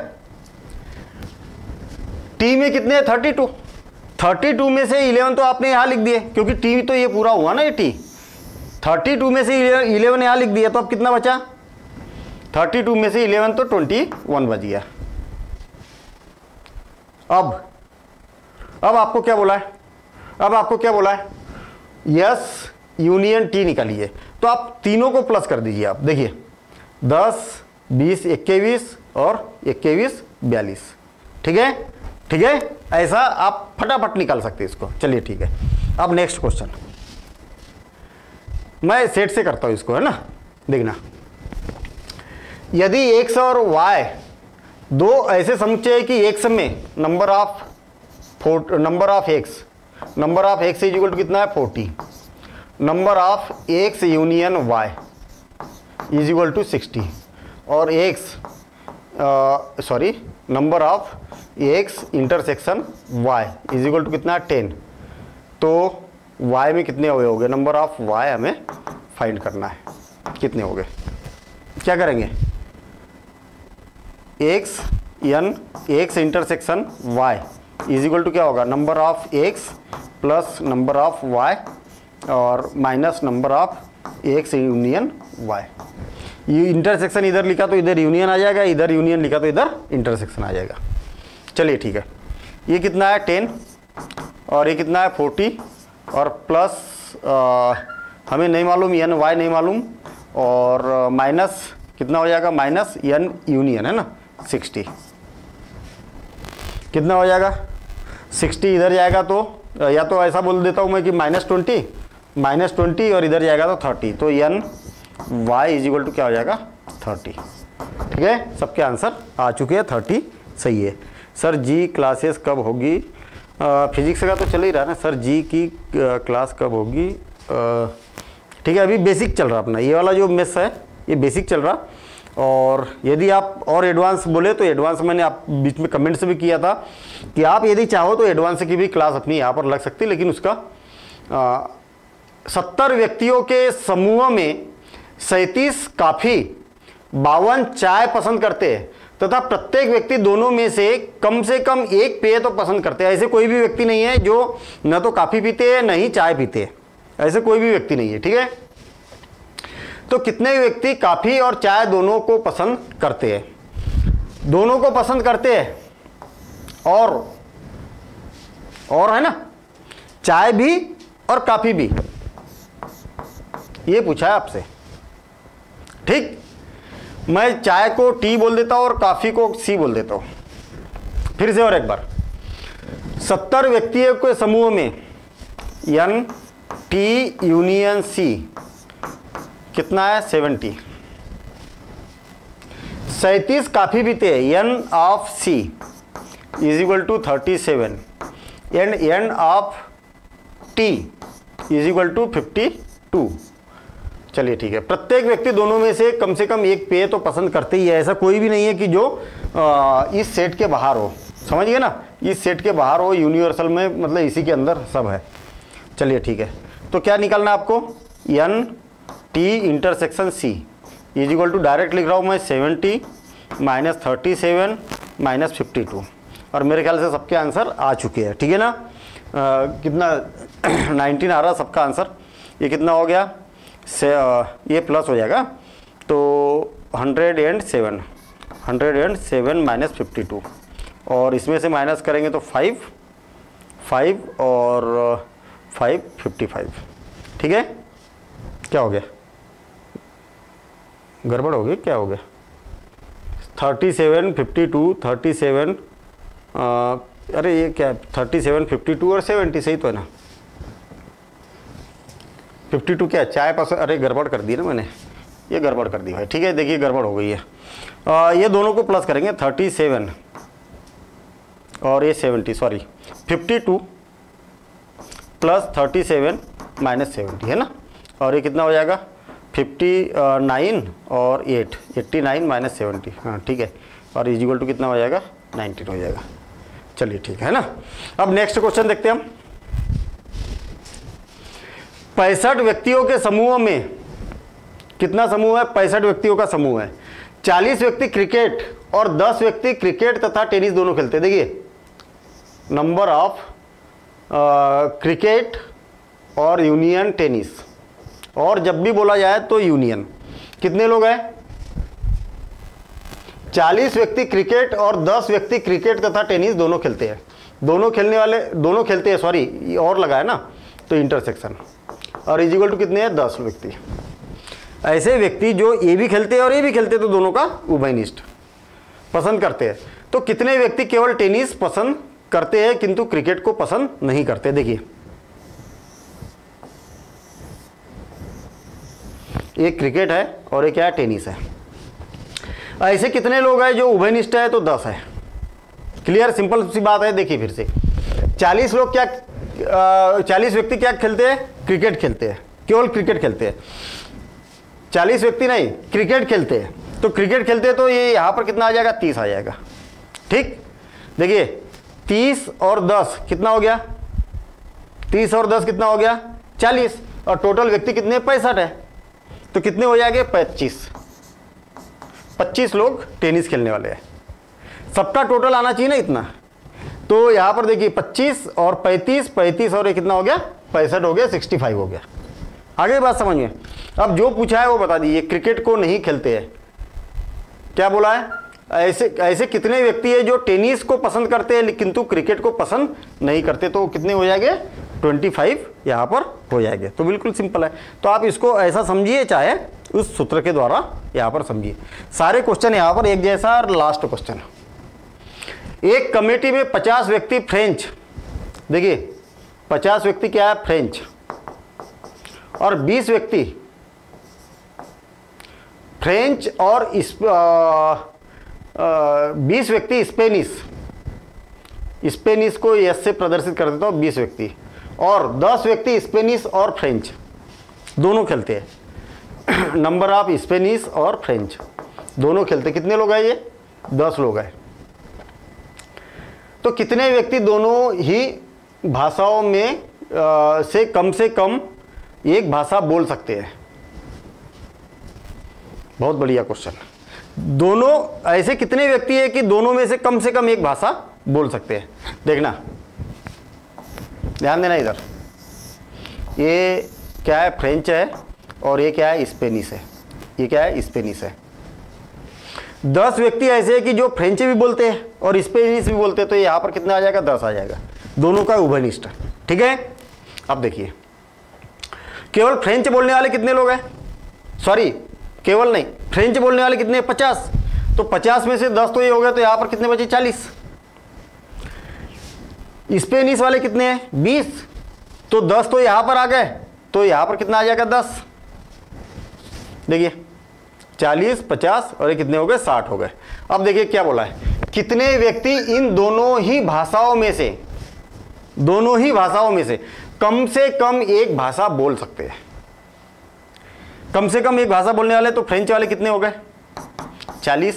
टी में कितने हैं, 32 में से 11 तो आपने यहां लिख दिए, क्योंकि टी तो ये पूरा हुआ ना, ये टी 32 में से 11 यहां लिख दिया, तो अब कितना बचा, 32 में से 11 तो 21 बच गया। अब आपको क्या बोला है, यस यूनियन टी निकालिए, तो आप तीनों को प्लस कर दीजिए। आप देखिए 10 20 21 और 21 42, ठीक है, ऐसा आप फटाफट निकाल सकते हैं इसको। चलिए ठीक है। अब नेक्स्ट क्वेश्चन मैं सेट से करता हूं इसको, है ना, देखना। यदि x और y दो ऐसे समुच्चय है कि x में number of x is equal to कितना है, 40, number of x union y is equal to 60, और number of x intersection y is equal to कितना, 10। तो y में कितने अवयव हो गए, नंबर ऑफ y हमें फाइंड करना है, कितने हो गए। क्या करेंगे, x intersection y is equal to क्या होगा, number of x plus number of y और minus number of x union y। ये इंटरसेक्शन इधर लिखा तो इधर यूनियन आ जाएगा, इधर यूनियन लिखा तो इधर इंटरसेक्शन आ जाएगा। चलिए ठीक है, ये कितना है 10 और ये कितना है 40, और प्लस हमें नहीं मालूम एन वाई नहीं मालूम, और माइनस कितना हो जाएगा, माइनस एन यूनियन है ना 60, कितना हो जाएगा 60 इधर जाएगा, तो या तो ऐसा बोल देता हूँ मैं कि -20 -20 और इधर जाएगा तो 30, तो N Y is equal to क्या हो जाएगा 30। ठीक है, सबके आंसर आ चुके हैं, 30 सही है। सर जी क्लासेस कब होगी? फिजिक्स का तो चल ही रहा है ना सर, जी की क्लास कब होगी? ठीक है, अभी बेसिक चल रहा अपना, ये वाला जो मेस है ये बेसिक चल रहा, और यदि आप और एडवांस बोले तो एडवांस मैंने आप बीच में कमेंट से भी किया था कि आप यदि चाहो तो एडवांस की भी क्लास अपनी यहाँ पर लग सकती है, लेकिन उसका 70 व्यक्तियों के समूह में 37 काफ़ी, 52 चाय पसंद करते हैं तथा प्रत्येक व्यक्ति दोनों में से कम एक पेय तो पसंद करते हैं। ऐसे कोई भी व्यक्ति नहीं है जो न तो काफ़ी पीते हैं न ही चाय पीते हैं, ऐसे कोई भी व्यक्ति नहीं है। ठीक है, तो कितने व्यक्ति काफ़ी और चाय दोनों को पसंद करते हैं? दोनों को पसंद करते हैं, और है ना, चाय भी और काफ़ी भी, ये पूछा है आपसे। ठीक, मैं चाय को टी बोल देता हूं और काफ़ी को सी बोल देता हूं। फिर से और एक बार, 70 व्यक्तियों के समूह में एन टी यूनियन सी कितना है 70, 37 काफ़ी पीते हैं, N of C is equal to 37 and N of T is equal to 52। चलिए ठीक है, प्रत्येक व्यक्ति दोनों में से कम एक पेय तो पसंद करते ही है। ऐसा कोई भी नहीं है कि जो इस सेट के बाहर हो, समझ गए ना, इस सेट के बाहर हो, यूनिवर्सल में मतलब इसी के अंदर सब है। चलिए ठीक है, तो क्या निकालना है आपको? N T intersection C is equal to, direct लिख रहा हूँ मैं 70 - 37 - 52, और मेरे ख्याल से सबके आंसर आ चुके हैं। ठीक है ना, कितना 19 आ रहा सबका आंसर। ये कितना हो गया से, ये प्लस हो जाएगा तो 107 - 52, और इसमें से माइनस करेंगे तो 5 और 5 55। ठीक है, क्या हो गया? गड़बड़ हो गई, क्या हो गया? 37 52 37, अरे ये क्या 37 52 और 70 सही तो है ना? 52 क्या चाय पसंद, अरे गड़बड़ कर दी ना मैंने, ये गड़बड़ कर दी भाई। ठीक है, देखिए गड़बड़ हो गई है। ये दोनों को प्लस करेंगे, 37 और ये 70, सॉरी 52 प्लस 37 - 70 है ना, और ये कितना हो जाएगा 59 और 8 89 - 70। हाँ ठीक है, और इज इक्वल टू कितना हो जाएगा 19 हो जाएगा। चलिए ठीक है ना, अब नेक्स्ट क्वेश्चन देखते हैं हम। 65 व्यक्तियों के समूह में, कितना समूह है? 65 व्यक्तियों का समूह है। 40 व्यक्ति क्रिकेट और 10 व्यक्ति क्रिकेट तथा टेनिस दोनों खेलते हैं। देखिए नंबर ऑफ क्रिकेट और यूनियन टेनिस, और जब भी बोला जाए तो यूनियन, कितने लोग हैं? 40 व्यक्ति क्रिकेट और 10 व्यक्ति क्रिकेट तथा टेनिस दोनों खेलते हैं। दोनों खेलते हैं, सॉरी और लगा है ना, तो इंटरसेक्शन, और इज इक्वल टू कितने हैं 10 व्यक्ति। ऐसे व्यक्ति जो ये भी खेलते हैं और ये भी खेलते हैं, तो दोनों का उभयनिष्ठ पसंद करते हैं। तो कितने व्यक्ति केवल टेनिस पसंद करते हैं किंतु क्रिकेट को पसंद नहीं करते? देखिए एक क्रिकेट है और एक क्या है टेनिस है। ऐसे कितने लोग हैं जो उभयनिष्ठ है? तो 10 है। क्लियर, सिंपल सी बात है। देखिए फिर से 40 लोग क्या 40 व्यक्ति क्या खेलते हैं? क्रिकेट खेलते हैं, केवल क्रिकेट खेलते हैं। 40 व्यक्ति नहीं, क्रिकेट खेलते हैं। तो क्रिकेट खेलते हैं तो ये यहाँ पर कितना आ जाएगा? 30 आ जाएगा। ठीक, देखिए 30 और 10 कितना हो गया? 30 और 10 कितना हो गया? 40, और टोटल व्यक्ति कितने? 65 है। तो कितने हो जाएंगे? 25 लोग टेनिस खेलने वाले हैं। सबका टोटल आना चाहिए ना इतना। तो यहाँ पर देखिए 25 और 35 और ये कितना हो गया? 65 हो गया, 65 हो गया। आगे बात समझ में। अब जो पूछा है वो बता दीजिए। क्रिकेट को नहीं खेलते हैं, क्या बोला है? ऐसे कितने व्यक्ति है जो टेनिस को पसंद करते हैं किंतु क्रिकेट को पसंद नहीं करते? तो कितने हो जाएंगे? 25 यहाँ पर हो जाएंगे। तो बिल्कुल सिंपल है। तो आप इसको ऐसा समझिए, चाहे उस सूत्र के द्वारा यहाँ पर समझिए। सारे क्वेश्चन यहाँ पर एक जैसा। और लास्ट क्वेश्चन, एक कमेटी में 50 व्यक्ति फ्रेंच, देखिए 50 व्यक्ति क्या है? फ्रेंच। और 20 व्यक्ति फ्रेंच और 20 व्यक्ति स्पेनिश को एस से प्रदर्शित कर देता हूँ, 20 व्यक्ति, और 10 व्यक्ति स्पेनिश और फ्रेंच दोनों खेलते हैं। नंबर ऑफ स्पेनिश और फ्रेंच दोनों खेलते, कितने लोग हैं ये? 10 लोग हैं। तो कितने व्यक्ति दोनों ही भाषाओं में से कम एक भाषा बोल सकते हैं? बहुत बढ़िया क्वेश्चन। दोनों ऐसे कितने व्यक्ति है कि दोनों में से कम एक भाषा बोल सकते हैं? देखना, ध्यान देना इधर। ये क्या है? फ्रेंच है, और ये क्या है? स्पेनिश है। ये क्या है? स्पेनिश है। 10 व्यक्ति ऐसे हैं कि जो फ्रेंच भी बोलते हैं और स्पेनिश भी बोलते हैं, तो यहाँ पर कितना आ जाएगा? 10 आ जाएगा। दोनों का उभयनिष्ठ, ठीक है। अब देखिए, केवल फ्रेंच बोलने वाले कितने लोग हैं? सॉरी, केवल नहीं, फ्रेंच बोलने वाले कितने? 50। तो 50 में से 10 तो ये हो गया, तो यहाँ पर कितने बचे? 40। स्पेनिश वाले कितने हैं? 20। तो 10 तो यहाँ पर आ गए, तो यहाँ पर कितना आ जाएगा? 10। देखिए 40, 50 और ये कितने हो गए? 60 हो गए। अब देखिए क्या बोला है, कितने व्यक्ति इन दोनों ही भाषाओं में से कम एक भाषा बोल सकते हैं? कम से कम एक भाषा बोलने वाले, तो फ्रेंच वाले कितने हो गए? 40।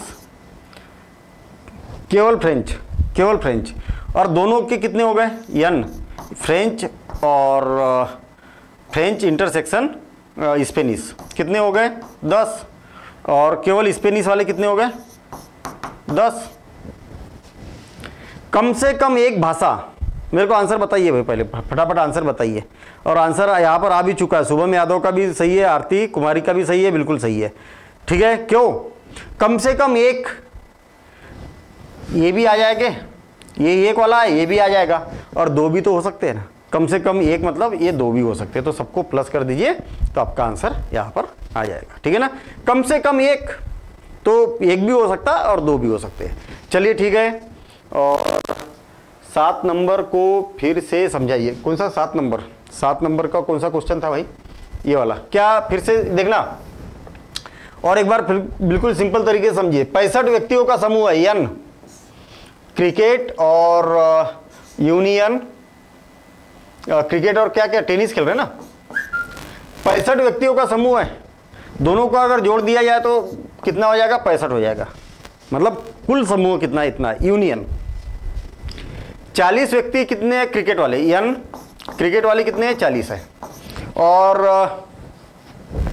केवल फ्रेंच और दोनों के कितने हो गए? n फ्रेंच और फ्रेंच इंटरसेक्शन स्पेनिश कितने हो गए? 10। और केवल स्पेनिश वाले कितने हो गए? 10। कम से कम एक भाषा, मेरे को आंसर बताइए भाई, पहले फटाफट आंसर बताइए। और आंसर यहाँ पर आ भी चुका है, शुभम यादव का भी सही है, आरती कुमारी का भी सही है, बिल्कुल सही है, ठीक है। क्यों? कम से कम एक, ये भी आ जाएगा, ये एक वाला है, ये भी आ जाएगा, और 2 भी तो हो सकते हैं ना। कम से कम एक मतलब ये 2 भी हो सकते हैं, तो सबको प्लस कर दीजिए, तो आपका आंसर यहाँ पर आ जाएगा, ठीक है ना। कम से कम एक, तो एक भी हो सकता है और 2 भी हो सकते हैं। चलिए ठीक है, और 7 नंबर को फिर से समझाइए। कौन सा 7 नंबर? 7 नंबर का कौन सा क्वेश्चन था भाई? ये वाला। क्या फिर से देखना और एक बार फिर बिल्कुल सिंपल तरीके से समझिए। 65 व्यक्तियों का समूह है n, क्रिकेट और यूनियन, क्रिकेट और क्या क्या टेनिस खेल रहे हैं ना। 65 व्यक्तियों का समूह है, दोनों को अगर जोड़ दिया जाए तो कितना हो जाएगा? 65 हो जाएगा। मतलब कुल समूह कितना? इतना यूनियन। 40 व्यक्ति कितने हैं? क्रिकेट वाले, n क्रिकेट वाले कितने हैं? 40 है। और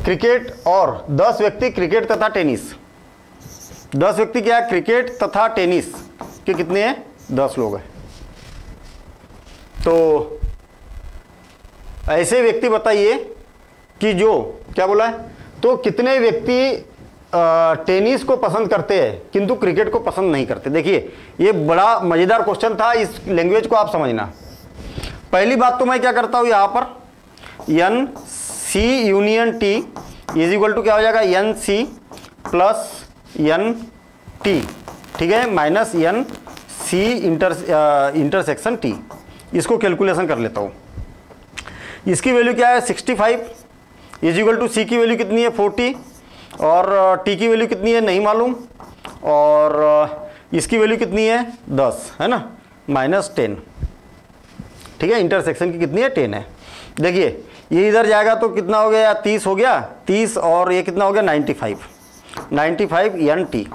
क्रिकेट और 10 व्यक्ति क्रिकेट तथा टेनिस, 10 व्यक्ति क्या? क्रिकेट तथा टेनिस के कितने हैं? 10 लोग हैं। तो ऐसे व्यक्ति बताइए कि जो क्या बोला है, तो कितने व्यक्ति टेनिस को पसंद करते हैं किंतु क्रिकेट को पसंद नहीं करते। देखिए ये बड़ा मजेदार क्वेश्चन था, इस लैंग्वेज को आप समझना। पहली बात तो मैं क्या करता हूं, यहां पर N C union T is equal to क्या हो जाएगा? N C plus N T, ठीक है, minus N C intersection T. इसको कैलकुलेशन कर लेता हूं। इसकी वैल्यू क्या है? 65 इज इक्वल टू सी की वैल्यू कितनी है? 40, और टी की वैल्यू कितनी है? नहीं मालूम, और इसकी वैल्यू कितनी है? 10 है ना, माइनस 10, ठीक है। इंटरसेक्शन की कितनी है? 10 है। देखिए ये इधर जाएगा तो कितना हो गया? 30 हो गया, 30 और ये कितना हो गया? 95 एन टी।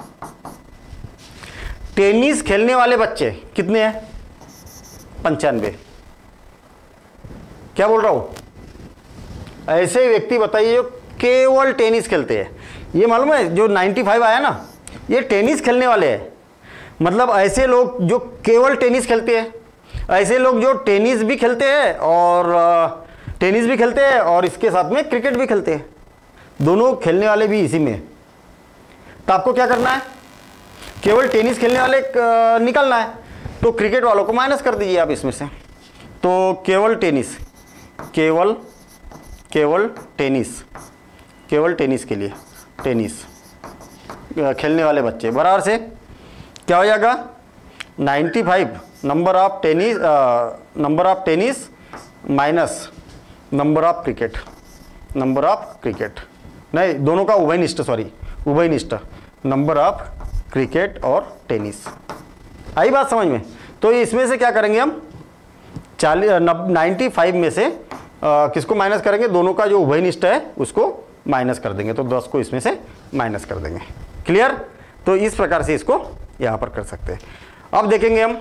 टेनिस खेलने वाले बच्चे कितने हैं? 95। क्या बोल रहा हूं? ऐसे व्यक्ति बताइए जो केवल टेनिस खेलते हैं। ये मालूम है जो 95 आया ना, ये टेनिस खेलने वाले हैं। मतलब ऐसे लोग जो केवल टेनिस खेलते हैं, ऐसे लोग जो टेनिस भी खेलते हैं और इसके साथ में क्रिकेट भी खेलते हैं, दोनों खेलने वाले भी इसी में। तो आपको क्या करना है? केवल टेनिस खेलने वाले निकालना है, तो क्रिकेट वालों को माइनस कर दीजिए आप इसमें से। तो केवल टेनिस के लिए टेनिस खेलने वाले बच्चे बराबर से क्या हो जाएगा? 95 number of tennis minus number of cricket, number of cricket, नहीं दोनों का उभयनिष्ठ, सॉरी उभयनिष्ठ, नंबर ऑफ क्रिकेट और टेनिस। आई बात समझ में? तो इसमें से क्या करेंगे हम 95 में से किसको माइनस करेंगे, दोनों का जो उभयनिष्ठ है उसको माइनस कर देंगे, तो 10 को इसमें से माइनस कर देंगे। क्लियर? तो इस प्रकार से इसको यहाँ पर कर सकते हैं। अब देखेंगे हम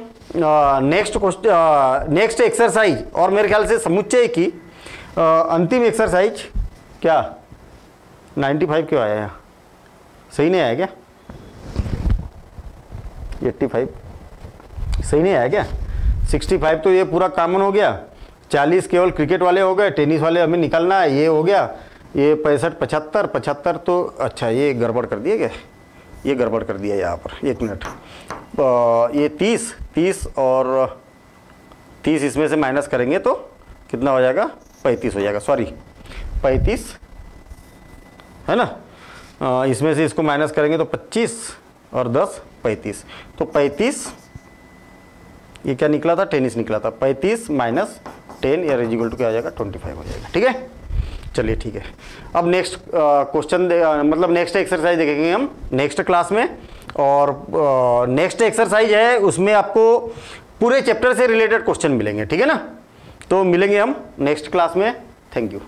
नेक्स्ट एक्सरसाइज, और मेरे ख्याल से समुच्चय की अंतिम एक्सरसाइज। क्या 95 क्यों आया यहाँ, सही नहीं आया क्या? 85 सही नहीं आया क्या? 65 तो ये पूरा कॉमन हो गया, 40 केवल क्रिकेट वाले हो गए, टेनिस वाले हमें निकालना है, ये हो गया, ये 65 75 तो अच्छा ये गड़बड़ कर दिया क्या, ये गड़बड़ कर दिया यहाँ पर, एक मिनट, ये 30 और 30 इसमें से माइनस करेंगे तो कितना हो जाएगा, 35 हो जाएगा, सॉरी 35 है ना, इसमें से इसको माइनस करेंगे तो 25 और 10 35, तो 35 ये क्या निकला था, टेनिस निकला था, 35 माइनस 10 या इक्वल टू क्या हो जाएगा, 25 हो जाएगा। ठीक है, चलिए ठीक है। अब नेक्स्ट क्वेश्चन मतलब नेक्स्ट एक्सरसाइज देखेंगे हम नेक्स्ट क्लास में, और नेक्स्ट एक्सरसाइज है उसमें आपको पूरे चैप्टर से रिलेटेड क्वेश्चन मिलेंगे। ठीक है ना, तो मिलेंगे हम नेक्स्ट क्लास में। Thank you.